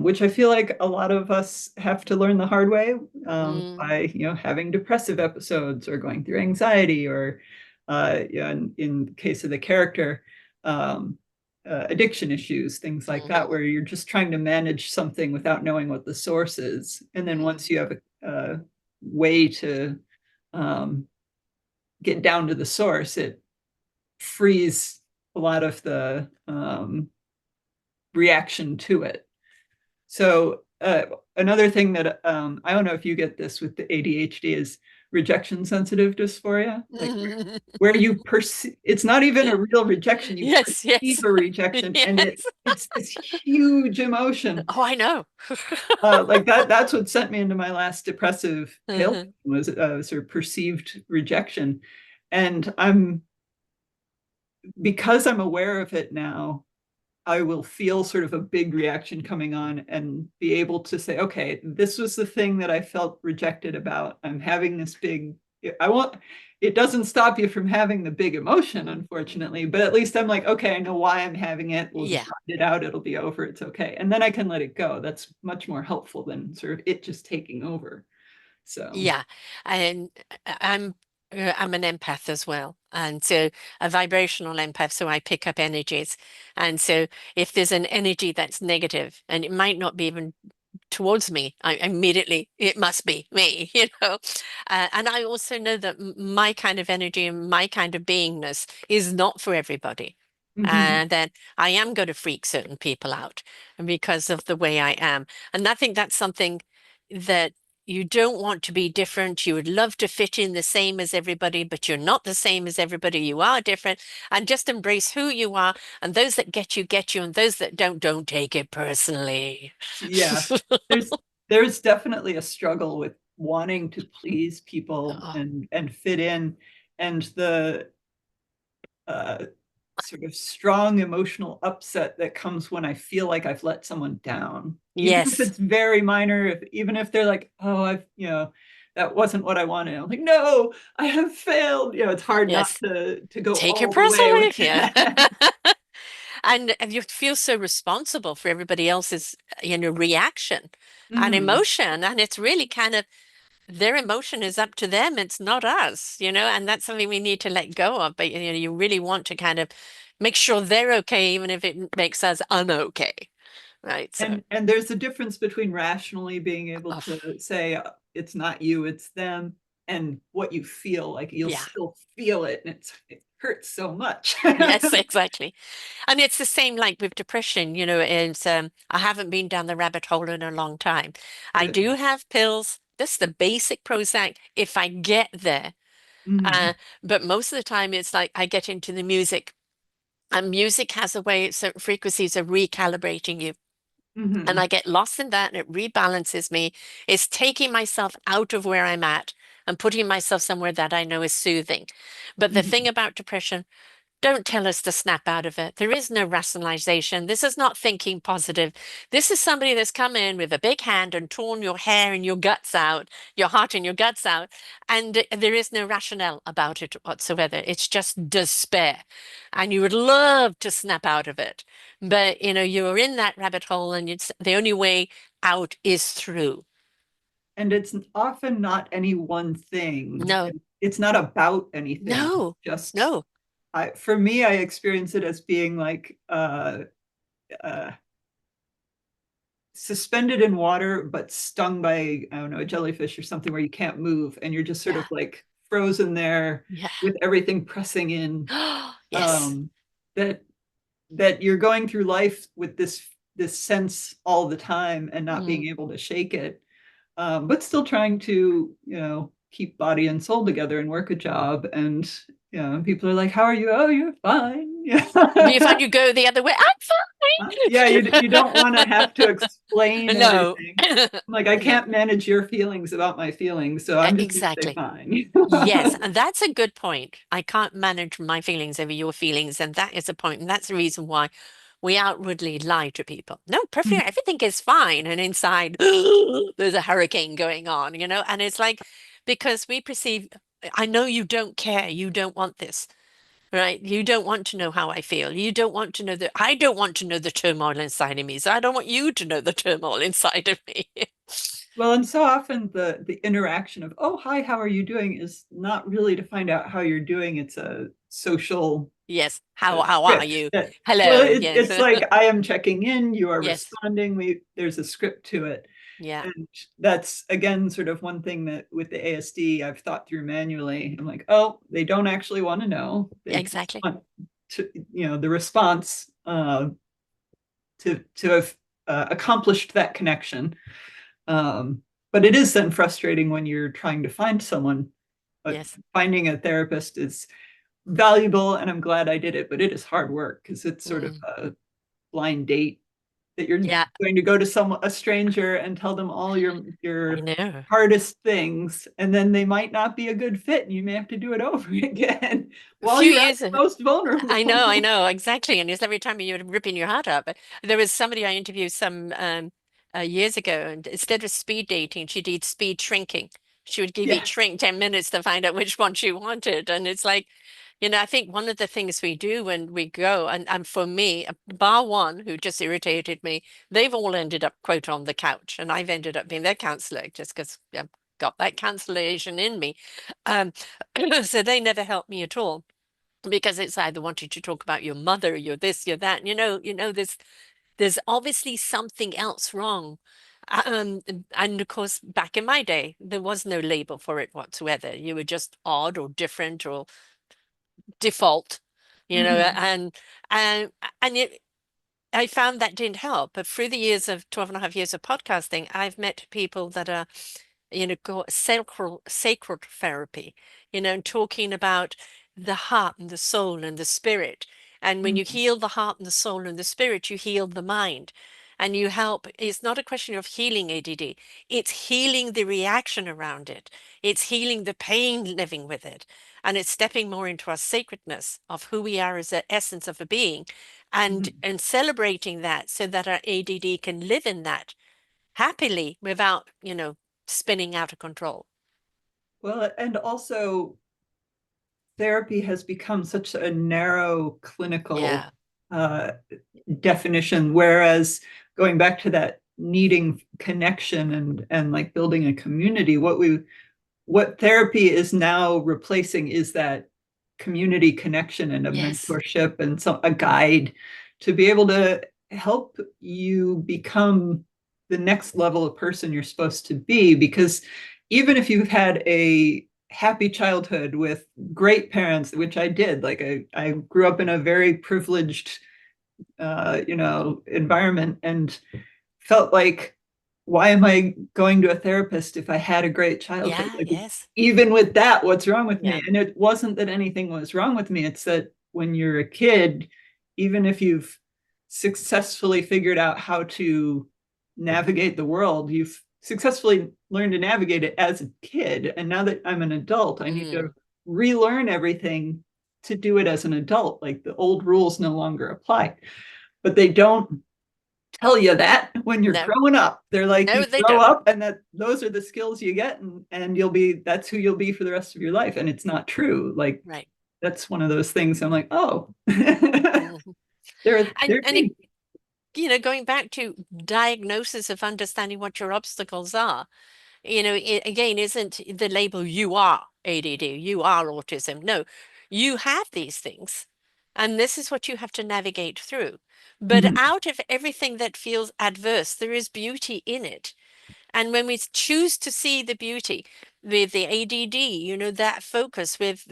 which I feel like a lot of us have to learn the hard way, Mm, by having depressive episodes or going through anxiety, or in the case of the character, um, addiction issues, things like that, hmm where you're just trying to manage something without knowing what the source is, and then mm, once you have a way to um, get down to the source, it frees a lot of the reaction to it. So another thing that I don't know if you get this with the ADHD is rejection sensitive dysphoria, like where you perceive it's not even a real rejection, you Yes, perceive yes, a rejection, and yes. it's this huge emotion. Oh, I know. Like that's what sent me into my last depressive tail, Mhm, was sort of perceived rejection. And I'm because I'm aware of it now, I will feel sort of a big reaction coming on and be able to say, okay, this was the thing that I felt rejected about. I'm having this big, I want, it doesn't stop you from having the big emotion, unfortunately, but at least I'm like, okay, I know why I'm having it. We'll just yeah, find it out. It'll be over. It's okay. And then I can let it go. That's much more helpful than sort of it just taking over. So, yeah. And I'm an empath as well. And so a vibrational empath, so I pick up energies. And so if there's an energy that's negative, and it might not be even towards me, I immediately, it must be me, and I also know that my kind of energy and my kind of beingness is not for everybody. mhm. And then I am going to freak certain people out because of the way I am. And I think that's something that you don't want to be different. You would love to fit in the same as everybody, but you're not the same as everybody. You are different, and just embrace who you are. And those that get you, and those that don't take it personally. Yeah, there's there's definitely a struggle with wanting to please people Oh, and fit in, and the uh, sort of strong emotional upset that comes when I feel like I've let someone down, even if yes, it's very minor. Even if they're like, "Oh, that wasn't what I wanted." I'm like, "No, I have failed." It's hard not yes. to go Take it all the way with personally. Yeah. that. And you feel so responsible for everybody else's, reaction and Mhm. emotion. And it's really kind of their emotion is up to them. It's not us, and that's something we need to let go of. But, you really want to kind of make sure they're okay, even if it makes us unokay. Right. So, And there's a difference between rationally being able oh, to say it's not you, it's them, and what you feel. Like you'll Yeah. still feel it, and it hurts so much. Yes, exactly. And it's the same like with depression, it's I haven't been down the rabbit hole in a long time. I Good. do have pills, just the basic Prozac if I get there. Mm-hmm. Uh, but most of the time it's like I get into the music. And music has a way, certain frequencies of recalibrating you. And Mm-hmm. I get lost in that and it rebalances me. It's taking myself out of where I'm at and putting myself somewhere that I know is soothing. But the Mm-hmm. thing about depression, don't tell us to snap out of it. There is no rationalization. This is not thinking positive. This is somebody that's come in with a big hand and torn your hair and your guts out, your heart and your guts out. And there is no rationale about it whatsoever. It's just despair. And you would love to snap out of it. But, you're in that rabbit hole and it's the only way out is through. And it's often not any one thing. No, It's not about anything. no, Just no. for me, I experience it as being like uh, suspended in water, but stung by, I don't know, a jellyfish or something where you can't move, and you're just sort Yeah, of like frozen there yeah. with everything pressing in. Yes. That you're going through life with this sense all the time and not Mm. being able to shake it, but still trying to, keep body and soul together and work a job. And people are like, "How are you?" "Oh, you're fine." Do you Yeah. find you go the other way? I'm Yeah, you don't want to have to fine. explain No. everything. Like, I No. can't manage your feelings about my feelings, so I'm just gonna stay Exactly. fine. Yes, and that's a good point. I can't manage my feelings over your feelings, and that is a point, and that's the reason why we outwardly lie to people. No, perfectly, everything is fine, and inside there's a hurricane going on, and it's like because we perceive, I know you don't care, you don't want this. Right? You don't want to know how I feel. You don't want to know that I don't want to know the turmoil inside of me. So I don't want you to know the turmoil inside of me. Well, and so often the interaction of, "Oh, hi, how are you doing?" is not really to find out how you're doing. It's a social Yes. How are script you? that, well, Hello. Yes. it's like, I am checking in, you are Yes. responding. There's a script to it. Yeah. And that's again sort of one thing that with the ASD I've thought through manually. I'm like, oh, they don't actually want to know. They just Exactly. want to, the response, to have accomplished that connection. But it is then frustrating when you're trying to find someone. Yes. Finding a therapist is valuable, and I'm glad I did it, but it is hard work because it's sort of Mm. a blind date that you're Yeah. going to go to a stranger and tell them all I your know. hardest things, and then they might not be a good fit, and you may have to do it over again A while few you're at years. your most I vulnerable. know, exactly. And it's every time you're ripping your heart up. There was somebody I interviewed some years ago, and instead of speed dating, she did speed shrinking. She would give each Yes. shrink 10 minutes to find out which one she wanted. And it's like, I think one of the things we do when we go, and for me, bar one who just irritated me, they've all ended up, quote, on the couch. And I've ended up being their counselor just because I've got that cancellation in me. Um, so they never helped me at all because it's either wanting to talk about your mother, you're this, you're that. And there's obviously something else wrong. And of course, back in my day, there was no label for it whatsoever. You were just odd or different or default, Mhm. and and it, I found that didn't help. But through the years of 12 and a half years of podcasting, I've met people that are go sacred therapy, and talking about the heart and the soul and the spirit. And when you Mhm. heal the heart and the soul and the spirit, you heal the mind. And you help. It's not a question of healing ADD. It's healing the reaction around it. It's healing the pain living with it. And it's stepping more into our sacredness of who we are as the essence of a being Mhm. and celebrating that so that our ADD can live in that happily without, spinning out of control. Well, and also therapy has become such a narrow clinical Yeah. uh, definition, whereas going back to that needing connection and like building a community, what therapy is now replacing is that community connection and a Yes. mentorship and a guide to be able to help you become the next level of person you're supposed to be. Because even if you've had a happy childhood with great parents, which I did. Like I grew up in a very privileged, environment, and felt like, why am I going to a therapist if I had a great childhood? Yeah, Like, yes. even with that, what's wrong with Yeah. me? And it wasn't that anything was wrong with me. It's that when you're a kid, even if you've successfully figured out how to navigate the world, you've successfully learned to navigate it as a kid. And now that I'm an adult, I need to Mm. relearn everything to do it as an adult. Like, the old rules no longer apply. But they don't tell you that when you're No, growing up. They're like, you no, they grow don't. up and that those are the skills you get, and you'll be that's who you'll be for the rest of your life. And it's not true. Like, Right. that's one of those things I'm like, oh, they're Mhm. they're And it, going back to diagnosis of understanding what your obstacles are, it again isn't the label you are ADD, you are autism. No, you have these things, and this is what you have to navigate through. But Mhm. out of everything that feels adverse, there is beauty in it. And when we choose to see the beauty with the ADD, that focus with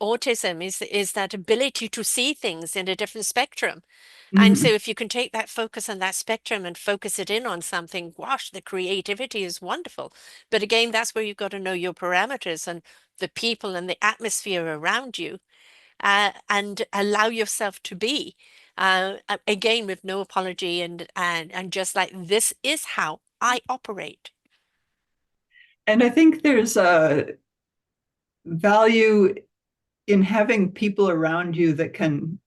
autism is that ability to see things in a different spectrum. And so Mhm. if you can take that focus on that spectrum and focus it in on something, gosh, the creativity is wonderful. But again, that's where you've got to know your parameters and the people and the atmosphere around you, and allow yourself to be. Again, with no apology, and just like, this is how I operate. And I think there's a value in having people around you that can,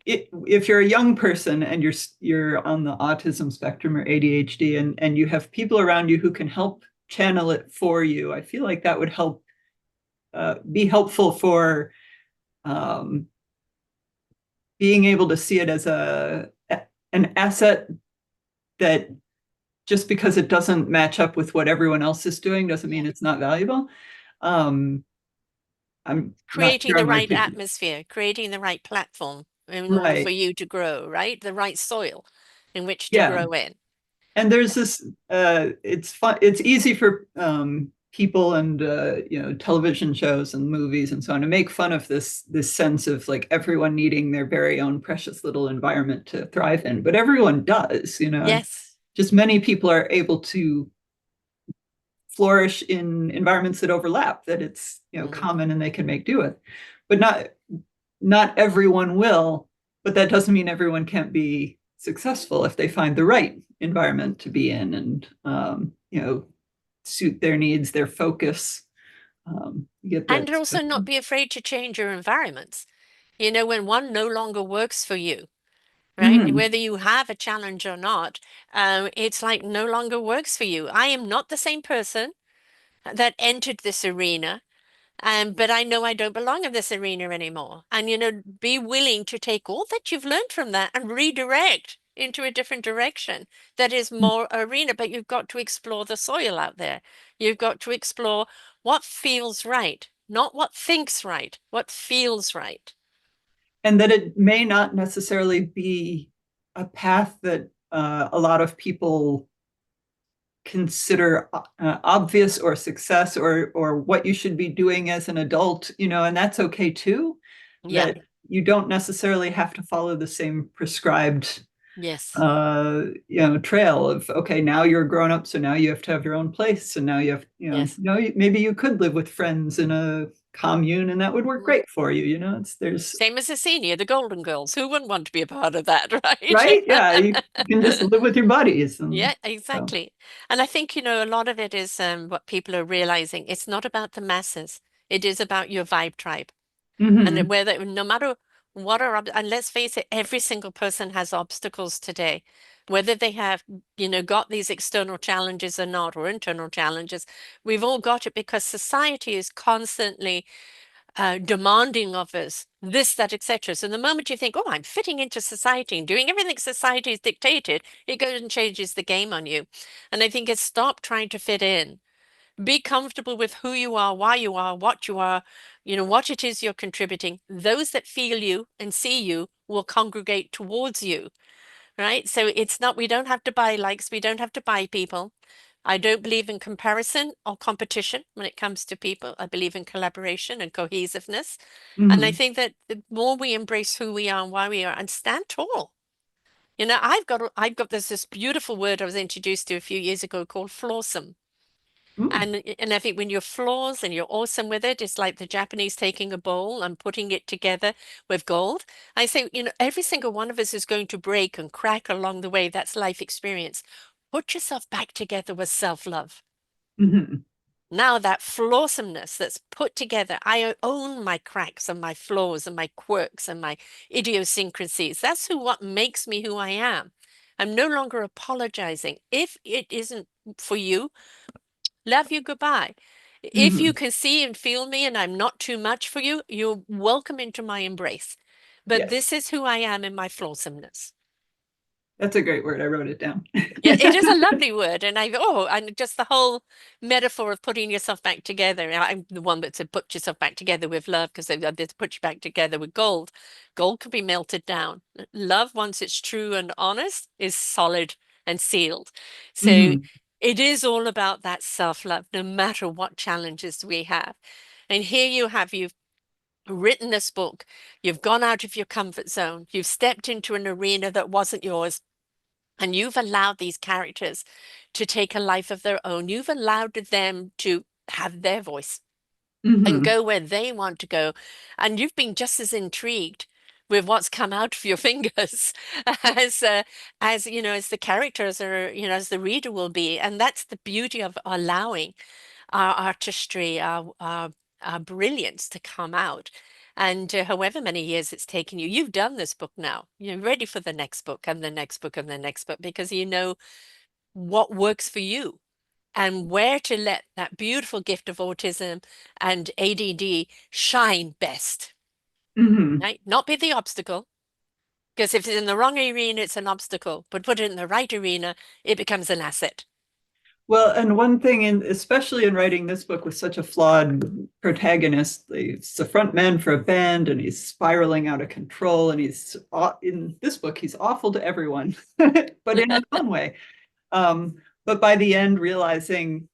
if you're a young person and you're on the autism spectrum or ADHD, and you have people around you who can help channel it for you, I feel like that would help, be helpful for, um, being able to see it as an asset, that just because it doesn't match up with what everyone else is doing doesn't Yeah. mean it's not valuable. Um, I'm not Creating sure the I'm right articulating. atmosphere, creating the right platform in order for Right. you to grow, right? The right soil in which to Yeah. grow in. And there's this, it's fun, it's easy for, people and, television shows and movies and so on to make fun of this sense of like everyone needing their very own precious little environment to thrive in. But everyone does, Yes. just many people are able to flourish in environments that overlap, that it's, Mhm. common and they can make do with. But not everyone will. But that doesn't mean everyone can't be successful if they find the right environment to be in, and, suit their needs, their focus. You get And that also not special. be afraid to change your environments. When one no longer works for you, right? Mhm. Whether you have a challenge or not, it's like no longer works for you. I am not the same person that entered this arena, but I know I don't belong in this arena anymore. And, be willing to take all that you've learned from that and redirect into a different direction that is more arena. But you've got to explore the soil out there. You've got to explore what feels right, not what thinks right, what feels right. And that it may not necessarily be a path that, a lot of people consider, obvious, or success, or what you should be doing as an adult, and that's okay too. Yeah. That you don't necessarily have to follow the same prescribed, Yes. trail of, okay, now you're grown up, so now you have to have your own place, and now you have, Yes. maybe you could live with friends in a commune, and that would work Mhm. great for you. There's Same as a senior, the Golden Girls. Who wouldn't want to be a part of that, right, right? yeah, you can just live with your buddies, and Yeah, so. exactly. And I think, a lot of it is what people are realizing. It's not about the masses. It is about your vibe tribe. And Mhm. whether, no matter what and let's face it, every single person has obstacles today. Whether they have, got these external challenges or not, or internal challenges, we've all got it because society is constantly demanding of us this, that, etc. So the moment you think, oh, I'm fitting into society and doing everything society has dictated, it goes and changes the game on you. And I think it's stop trying to fit in. Be comfortable with who you are, why you are, what you are, what it is you're contributing. Those that feel you and see you will congregate towards you, right? So it's not, we don't have to buy likes, we don't have to buy people. I don't believe in comparison or competition when it comes to people. I believe in collaboration and cohesiveness. And I Hmm. think that the more we embrace who we are and why we are and stand tall. You know, I've got this beautiful word I was introduced to a few years ago called flawsome. Mm. And I think when you're flaws and you're awesome with it, it's like the Japanese taking a bowl and putting it together with gold. I say, you know, every single one of us is going to break and crack along the way. That's life experience. Put yourself back together with self-love. Hmm. Now that flawsomeness that's put together, I own my cracks and my flaws and my quirks and my idiosyncrasies. That's what makes me who I am. I'm no longer apologizing. If it isn't for you, love you, goodbye. If you Hmm. can see and feel me and I'm not too much for you, you're welcome into my embrace. But Yes, this is who I am in my flawsomeness. that's a great word. I wrote it down. Yeah, it is a lovely word. And just the whole metaphor of putting yourself back together. I'm the one that said put yourself back together with love because they put you back together with gold. Gold can be melted down. Love, once it's true and honest, is solid and sealed. So Hmm. it is all about that self-love, no matter what challenges we have. And here you've written this book, you've gone out of your comfort zone, you've stepped into an arena that wasn't yours. And you've allowed these characters to take a life of their own. You've allowed them to have their voice and Hmm. go where they want to go. And you've been just as intrigued with what's come out of your fingers as as you know, as the characters are, you know, as the reader will be. And that's the beauty of allowing our artistry, our brilliance to come out. And however many years it's taken you, you've done this book now. You're ready for the next book and the next book and the next book because you know what works for you and where to let that beautiful gift of autism and ADD shine best, Hmm. right? Not be the obstacle. Because if it's in the wrong arena, it's an obstacle. But put it in the right arena, it becomes an asset. Well, and one thing, especially in writing this book with such a flawed protagonist, he's the front man for a band and he's spiraling out of control. And in this book, he's awful to everyone, but in a fun way. But by the end, realizing,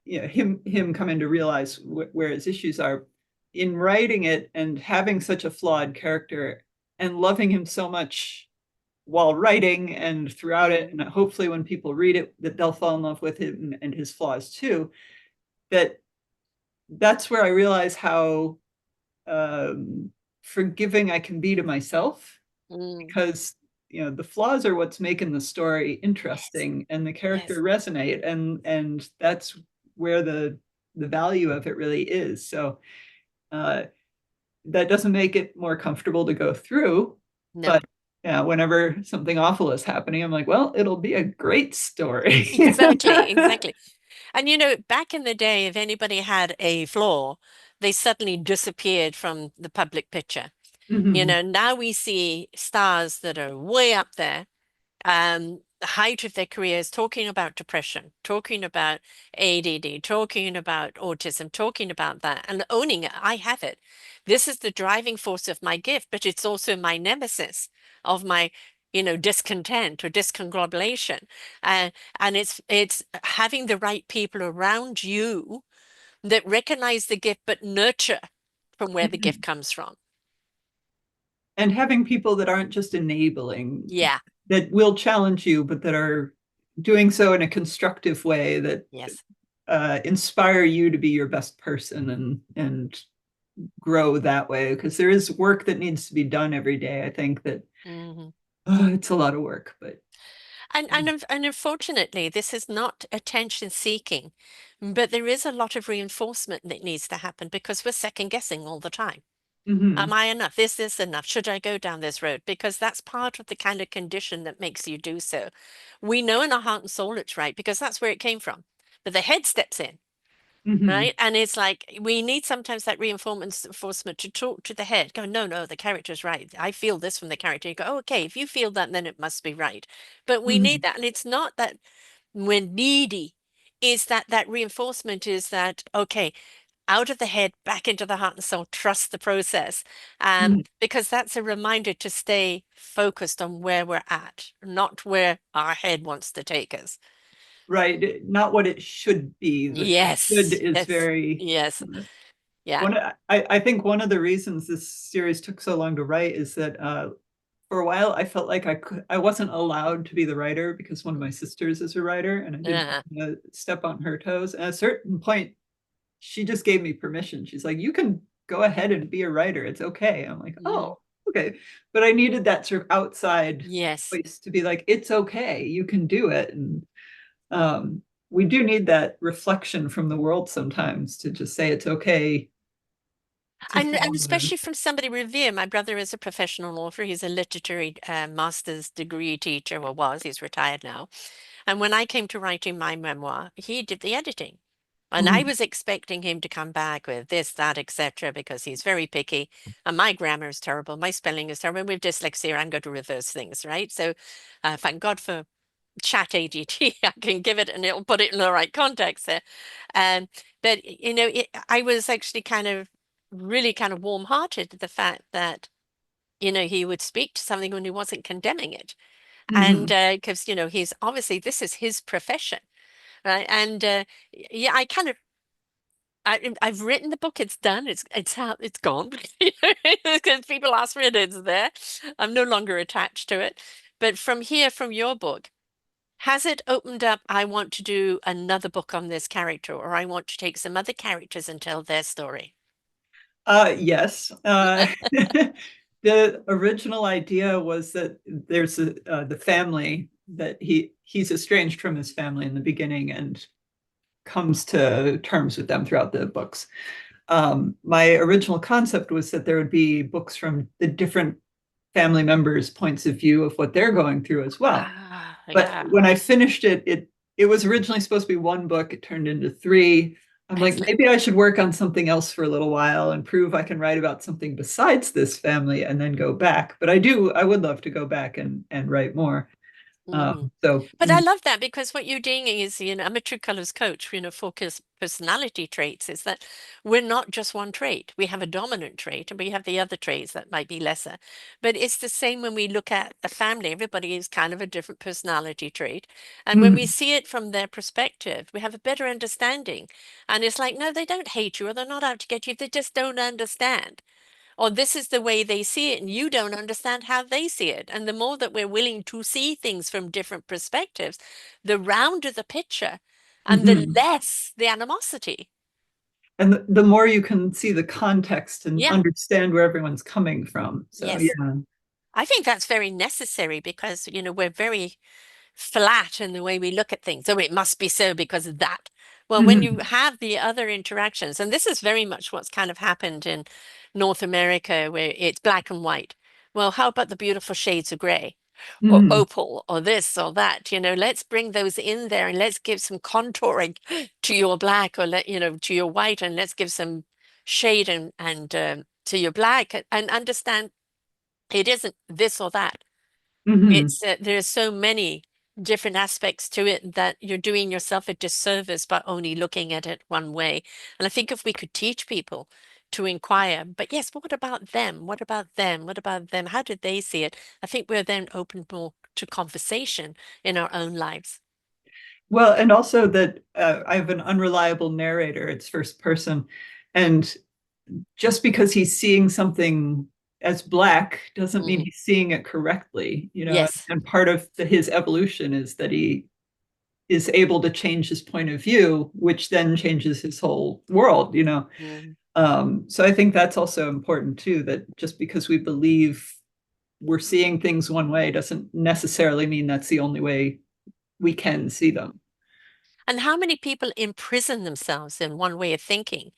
him coming to realize where his issues are in writing it and having such a flawed character and loving him so much while writing and throughout it, Mm, and hopefully when people read it that they'll fall in love with him and his flaws too. That's where I realize how forgiving I can be to myself, mm. because the flaws are what's making the story Yes, interesting and the character yes. resonate, and that's where the value of it really is. So uh, that doesn't make it more comfortable to go through, No. but yeah, whenever something awful is happening, I'm like, well, it'll be a great story. Exactly, exactly. And you know, back in the day, if anybody had a flaw, they suddenly disappeared from the public picture. You Hmm. know, now we see stars that are way up there, the height of their careers, talking about depression, talking about ADD, talking about autism, talking about that, and owning it. I have it. This is the driving force of my gift, but it's also my nemesis of my, you know, discontent or discongratulation. And it's having the right people around you that recognize the gift but nurture from where the gift Hmm. comes from. And having people that aren't just enabling, Yeah. that will challenge you, but that are doing so in a constructive way, that Yes. inspire you to be your best person and grow that way, because there is work that needs to be done every day. I think that Mhm. it's a lot of work, but And unfortunately, this is not attention seeking, but there is a lot of reinforcement that needs to happen because we're second guessing all the time. Am mhm, I enough? Is this enough? Should I go down this road? Because that's part of the kind of condition that makes you do so. We know in our heart and soul it's right because that's where it came from. But the head steps in, mhm, right? And it's like we need sometimes that reinforcement to talk to the head. Go, no, no, the character's right. I feel this from the character. You go, oh, okay, if you feel that, then it must be right. But we need mhm. that. And it's not that we're needy, is that that reinforcement is that, okay, out of the head, back into the heart and soul, trust the process. Mhm. Because that's a reminder to stay focused on where we're at, not where our head wants to take us. right. Not what it should be. The should Yes, is yes, very yes, yeah. I think one of the reasons this series took so long to write is that for a while I felt like I wasn't allowed to be the writer because one of my sisters is a writer and I didn't Uh, want to step on her toes. And at a certain point, she just gave me permission. She's like, you can go ahead and be a writer. It's okay. I'm like, mm, oh, okay. But I needed that sort of outside yes. place to be like, it's okay. You can do it. And um, we do need that reflection from the world sometimes to just say it's okay to And follow the. especially from somebody revered. My brother is a professional author. He's a literary master's degree teacher, or was. He's retired now. And when I came to writing my memoir, he did the editing. And I Mhm. was expecting him to come back with this, that, etc., because he's very picky. And my grammar is terrible. My spelling is terrible. With dyslexia, I'm going to reverse things, right? So thank God for chat ADT. I can give it and it'll put it in the right context there. Um, but I was actually kind of really kind of warm-hearted to the fact that he would speak to something when he wasn't condemning it, and Mhm. because he's obviously this is his profession, right? And yeah, I've written the book. It's done. It's out. It's gone. Because people ask for it, it's there. I'm no longer attached to it. But from here, from your book, has it opened up? I want to do another book on this character, or I want to take some other characters and tell their story. Yes. The original idea was that there's the family that he's estranged from his family in the beginning and comes to terms with them throughout the books. My original concept was that there would be books from the different family members' points of view of what they're going through as well. Ah, But yeah, when I finished it was originally supposed to be one book. It turned into three. I'm like, excellent. maybe I should work on something else for a little while and prove I can write about something besides this family and then go back. But I would love to go back and write more. Mhm. So But I love that because what you're doing is, I'm a true colors coach, focus personality traits is that we're not just one trait. We have a dominant trait and we have the other traits that might be lesser. But it's the same when we look at a family. Everybody is kind of a different personality trait. And when we mhm, see it from their perspective, we have a better understanding. And it's like, no, they don't hate you or they're not out to get you. They just don't understand, or this is the way they see it and you don't understand how they see it. And the more that we're willing to see things from different perspectives, the rounder the picture and the mhm. less the animosity. And the more you can see the context and Yeah, understand where everyone's coming from. So yes. yeah. I think that's very necessary because, we're very flat in the way we look at things. Oh, it must be so because of that. Well, when you Mhm, have the other interactions, and this is very much what's kind of happened in North America, where it's black and white. Well, how about the beautiful shades of gray or mhm, opal or this or that? Let's bring those in there and let's give some contouring to your black, or to your white, and let's give some shade and to your black, and understand it isn't this or that. mhm. It's there's so many different aspects to it that you're doing yourself a disservice by only looking at it one way. And I think if we could teach people to inquire, but yes, but what about them? What about them? What about them? How did they see it? I think we're then open more to conversation in our own lives. Well, and also that I have an unreliable narrator. It's first person, and just because he's seeing something as black doesn't mean Mm, he's seeing it correctly. yes. And part of his evolution is that he is able to change his point of view, which then changes his whole world. Mm. So I think that's also important too, that just because we believe we're seeing things one way doesn't necessarily mean that's the only way we can see them. And how many people imprison themselves in one way of thinking?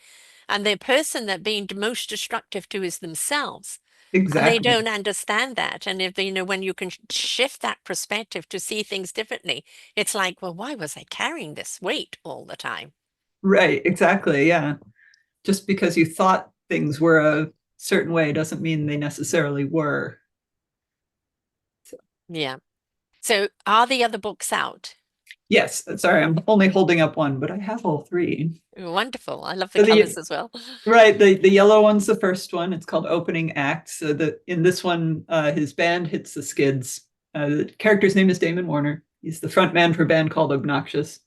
And the person that being most destructive to is themselves. And they Exactly. don't understand that. And if when you can shift that perspective to see things differently, it's like, well, why was I carrying this weight all the time? Right, exactly. Yeah. Just because you thought things were a certain way doesn't mean they necessarily were. So, Yeah. So are the other books out? yes, sorry, I'm only holding up one, but I have all three. Wonderful. I love the So colors as well. right, the yellow one's the first one. It's called Opening Act. So in this one, his band hits the skids. The character's name is Damon Warner. He's the front man for a band called Obnoxious.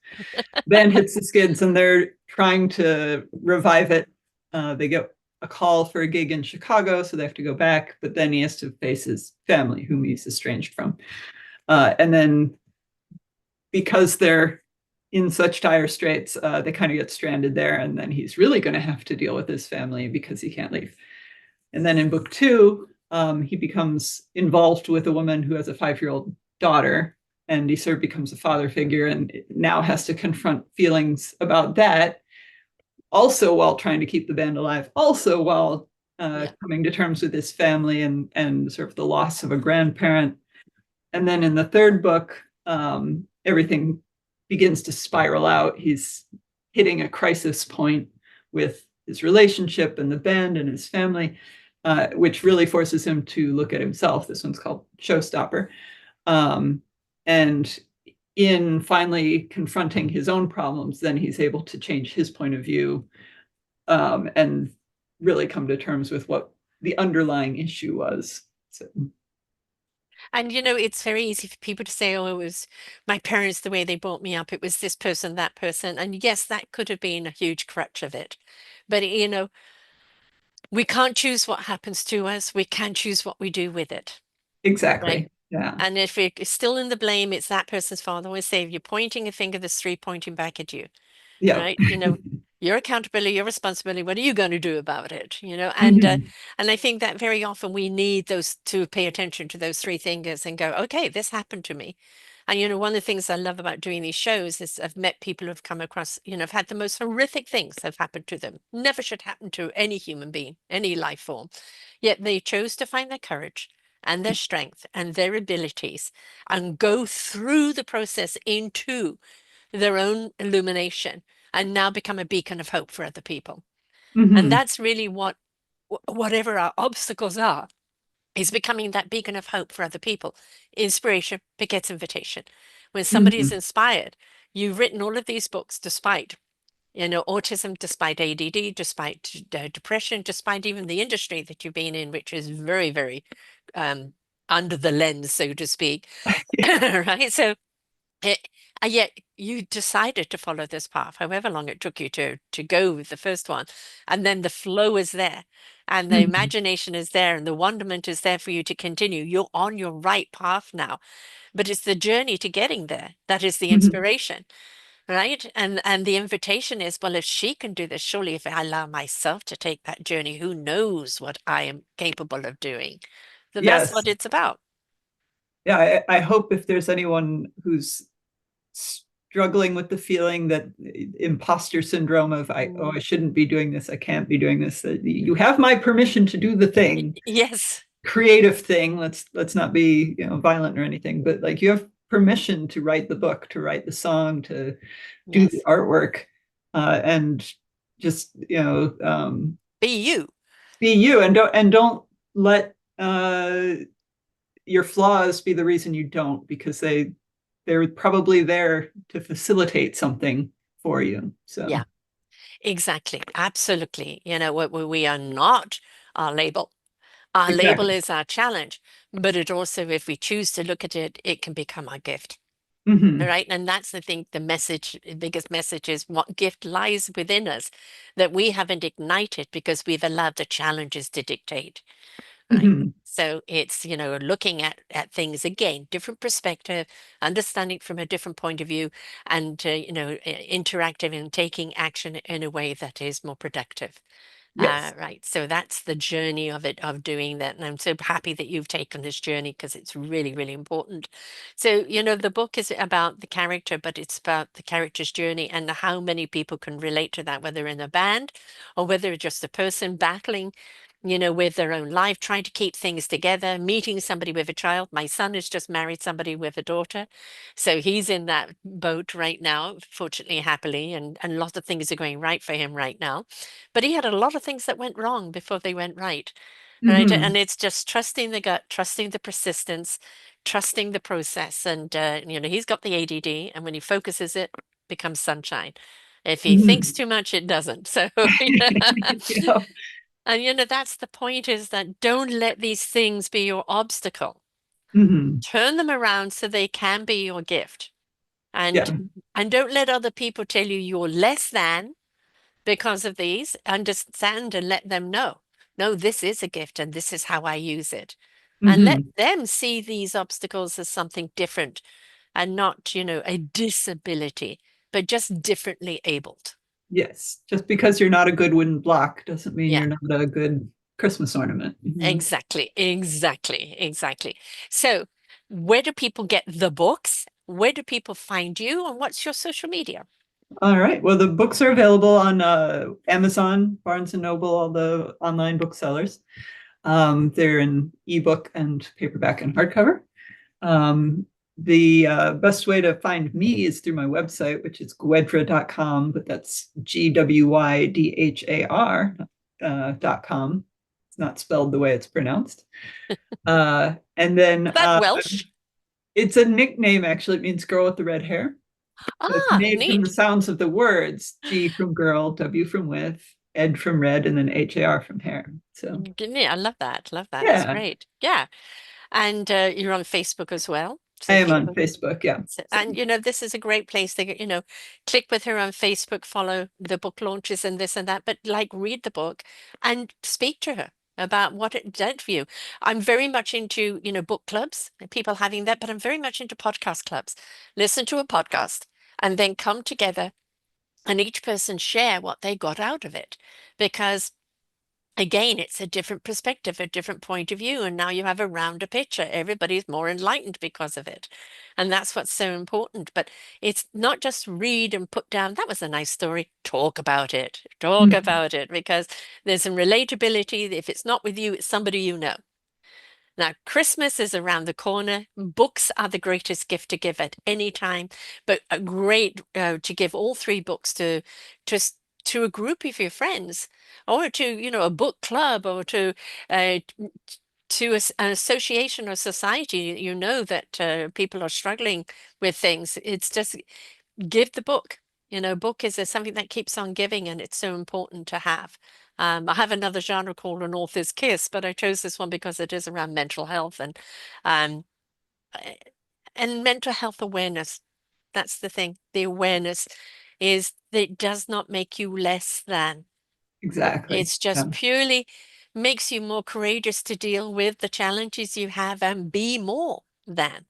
Band hits the skids and they're trying to revive it. They get a call for a gig in Chicago, so they have to go back, but then he has to face his family, whom he's estranged from. And then because they're in such dire straits, they kind of get stranded there, and then he's really going to have to deal with his family because he can't leave. And then in book two, he becomes involved with a woman who has a 5-year-old daughter, and he sort of becomes a father figure and now has to confront feelings about that, also while trying to keep the band alive, also while coming to terms with his family and sort of the loss of a grandparent. And then in the third book, everything begins to spiral out. He's hitting a crisis point with his relationship and the band and his family, which really forces him to look at himself. This one's called Showstopper. And in finally confronting his own problems, then he's able to change his point of view and really come to terms with what the underlying issue was. So. And you know, it's very easy for people to say, oh, it was my parents, the way they brought me up, it was this person, that person. And yes, that could have been a huge crutch of it. But you know, we can't choose what happens to us. We can choose what we do with it, right? Exactly. Yeah. And if we're still in the blame, it's that person's fault. I always say, if you're pointing a finger, there's three pointing back at you, Yeah. right? You know, your accountability, your responsibility. What are you going to do about it? You know, Mhm. and I think that very often we need those to pay attention to those three fingers and go, okay, this happened to me. And you know, one of the things I love about doing these shows is I've met people who've come across, you know, have had the most horrific things have happened to them. Never should happen to any human being, any life form. Yet they chose to find their courage and their strength and their abilities and go through the process into their own illumination and now become a beacon of hope for other people. And Mhm. that's really what, whatever our obstacles are, is becoming that beacon of hope for other people. Inspiration begets invitation. When somebody is Mhm. inspired, you've written all of these books despite, you know, autism, despite ADD, despite depression, despite even the industry that you've been in, which is very, very um, under the lens, so to speak. Right? So it, and yet you decided to follow this path, however long it took you to go with the first one. And then the flow is there and the Mhm. imagination is there and the wonderment is there for you to continue. You're on your right path now, but it's the journey to getting there that is the Mhm. inspiration, right? And the invitation is, well, if she can do this, surely if I allow myself to take that journey, who knows what I am capable of doing? So that's Yes. what it's about. Yeah. I hope if there's anyone who's struggling with the feeling that imposter syndrome of I Mm. shouldn't be doing this, I can't be doing this, that you have my permission to do the thing, Yes. creative thing. Let's not be, violent or anything, but like you have permission to write the book, to write the song, to do the Yes. artwork, and just Be you. be you, and don't let your flaws be the reason you don't, because they're probably there to facilitate something for you. So Yeah. Exactly. Absolutely. You know, we are not our label. Our label exactly. is our challenge, but it also, if we choose to look at it, it can become our gift. All Hmm. right. And that's, I think, the message, the biggest message is what gift lies within us that we haven't ignited because we've allowed the challenges to dictate. Right. Hmm. So it's, you know, looking at things again, different perspective, understanding from a different point of view, and you know, interactive and taking action in a way that is more productive. Yes. Right. So that's the journey of it, of doing that. And I'm so happy that you've taken this journey because it's really, really important. So, you know, the book is about the character, but it's about the character's journey and how many people can relate to that, whether in a band or whether it's just a person battling, you know, with their own life, trying to keep things together, meeting somebody with a child. My son has just married somebody with a daughter. So he's in that boat right now, fortunately, happily, and lots of things are going right for him right now. But he had a lot of things that went wrong before they went right. Right. Hmm. And it's just trusting the gut, trusting the persistence, trusting the process. And, you know, he's got the ADD, and when he focuses it, becomes sunshine. If he thinks Hmm. too much, it doesn't. So, Yeah. and, you know, that's the point, is that don't let these things be your obstacle. Hmm. Turn them around so they can be your gift. Yeah. And don't let other people tell you you're less than because of these. Understand and let them know. No, this is a gift and this is how I use it. And let Hmm. them see these obstacles as something different and not, a disability, but just differently abled. Yes. Just because you're not a good wooden block doesn't mean Yeah, you're not a good Christmas ornament. Mhm. exactly, exactly, exactly. So, where do people get the books? Where do people find you? And what's your social media? All right. Well, the books are available on Amazon, Barnes and Noble, all the online booksellers. They're in ebook and paperback and hardcover. Um, the best way to find me is through my website, which is gwydhar.com, but that's Gwydhar.com. It's not spelled the way it's pronounced. And then Is that Welsh? it's a nickname, actually. It means girl with the red hair. So it's Ah, made from the neat. sounds of the words G from girl, W from with, Ed from red, and then HAR from hair. So Neat. I love that. Love that. That's yeah, great. Yeah. And you're on Facebook as well. I So am on people, Facebook. Yeah. So, and this is a great place to, click with her on Facebook, follow the book launches and this and that, but like read the book and speak to her about what it did for you. I'm very much into, book clubs and people having that, but I'm very much into podcast clubs. Listen to a podcast and then come together and each person share what they got out of it. Because again, it's a different perspective, a different point of view, and now you have a rounder picture. Everybody's more enlightened because of it. And that's what's so important. But it's not just read and put down, that was a nice story. Talk about it. Talk mhm. about it because there's some relatability. If it's not with you, it's somebody you know. Now, Christmas is around the corner. Books are the greatest gift to give at any time, but a great to give all three books to to a group of your friends, or to a book club, or uh, to an association or society. You know that people are struggling with things. It's just give the book. Book is something that keeps on giving, and it's so important to have. I have another genre called an author's kiss, but I chose this one because it is around mental health um, eh, and mental health awareness. That's the thing. The awareness is that it does not make you less than. Exactly. It's Yeah. just purely makes you more courageous to deal with the challenges you have and be more than.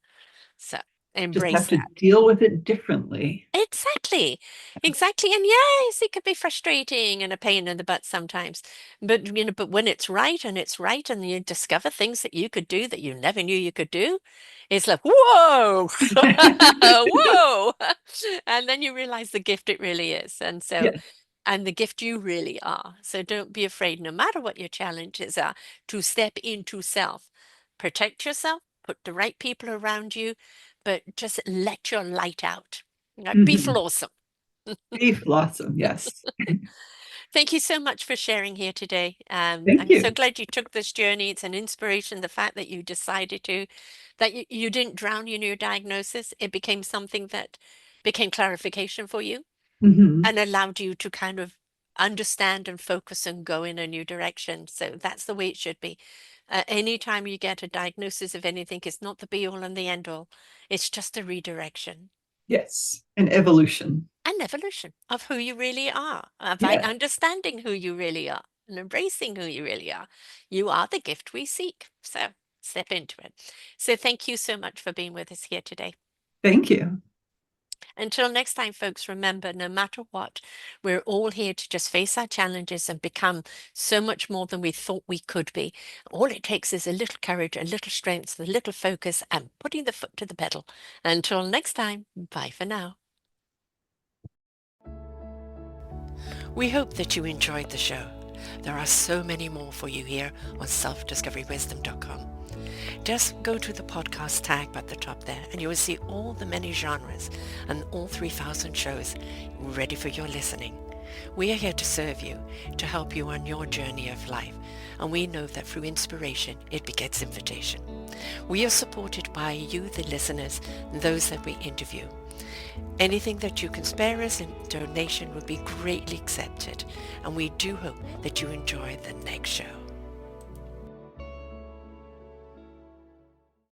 So Just have embrace to that. deal with it differently. Exactly. Exactly. And yes, it can be frustrating and a pain in the butt sometimes. But but when it's right and you discover things that you could do that you never knew you could do, it's like, whoa, whoa. And then you realize the gift it really is. Yes. And the gift you really are. So don't be afraid, no matter what your challenges are, to step into self. Protect yourself, put the right people around you, but just let your light out. Be Mhm. flawsome. Beef blossom. Yes. Thank you so much for sharing here today. Thank I'm so you. glad you took this journey. It's an inspiration, the fact that you decided that you didn't drown in your diagnosis. It became something that became clarification for you Hmm. and allowed you to kind of understand and focus and go in a new direction. So that's the way it should be. Anytime you get a diagnosis of anything, it's not the be all and the end all. It's just a redirection. Yes. And evolution. An evolution of who you really are, by Yeah. understanding who you really are and embracing who you really are. You are the gift we seek. So step into it. So thank you so much for being with us here today. Thank you. Until next time, folks, remember, no matter what, we're all here to just face our challenges and become so much more than we thought we could be. All it takes is a little courage, a little strength, a little focus, and putting the foot to the pedal. Until next time, bye for now. We hope that you enjoyed the show. There are so many more for you here on selfdiscoverywisdom.com. Just go to the podcast tab at the top there and you will see all the many genres and all 3,000 shows ready for your listening. We are here to serve you, to help you on your journey of life, and we know that through inspiration it begets invitation. We are supported by you, the listeners, and those that we interview. Anything that you can spare us in donation would be greatly accepted, and we do hope that you enjoy the next show.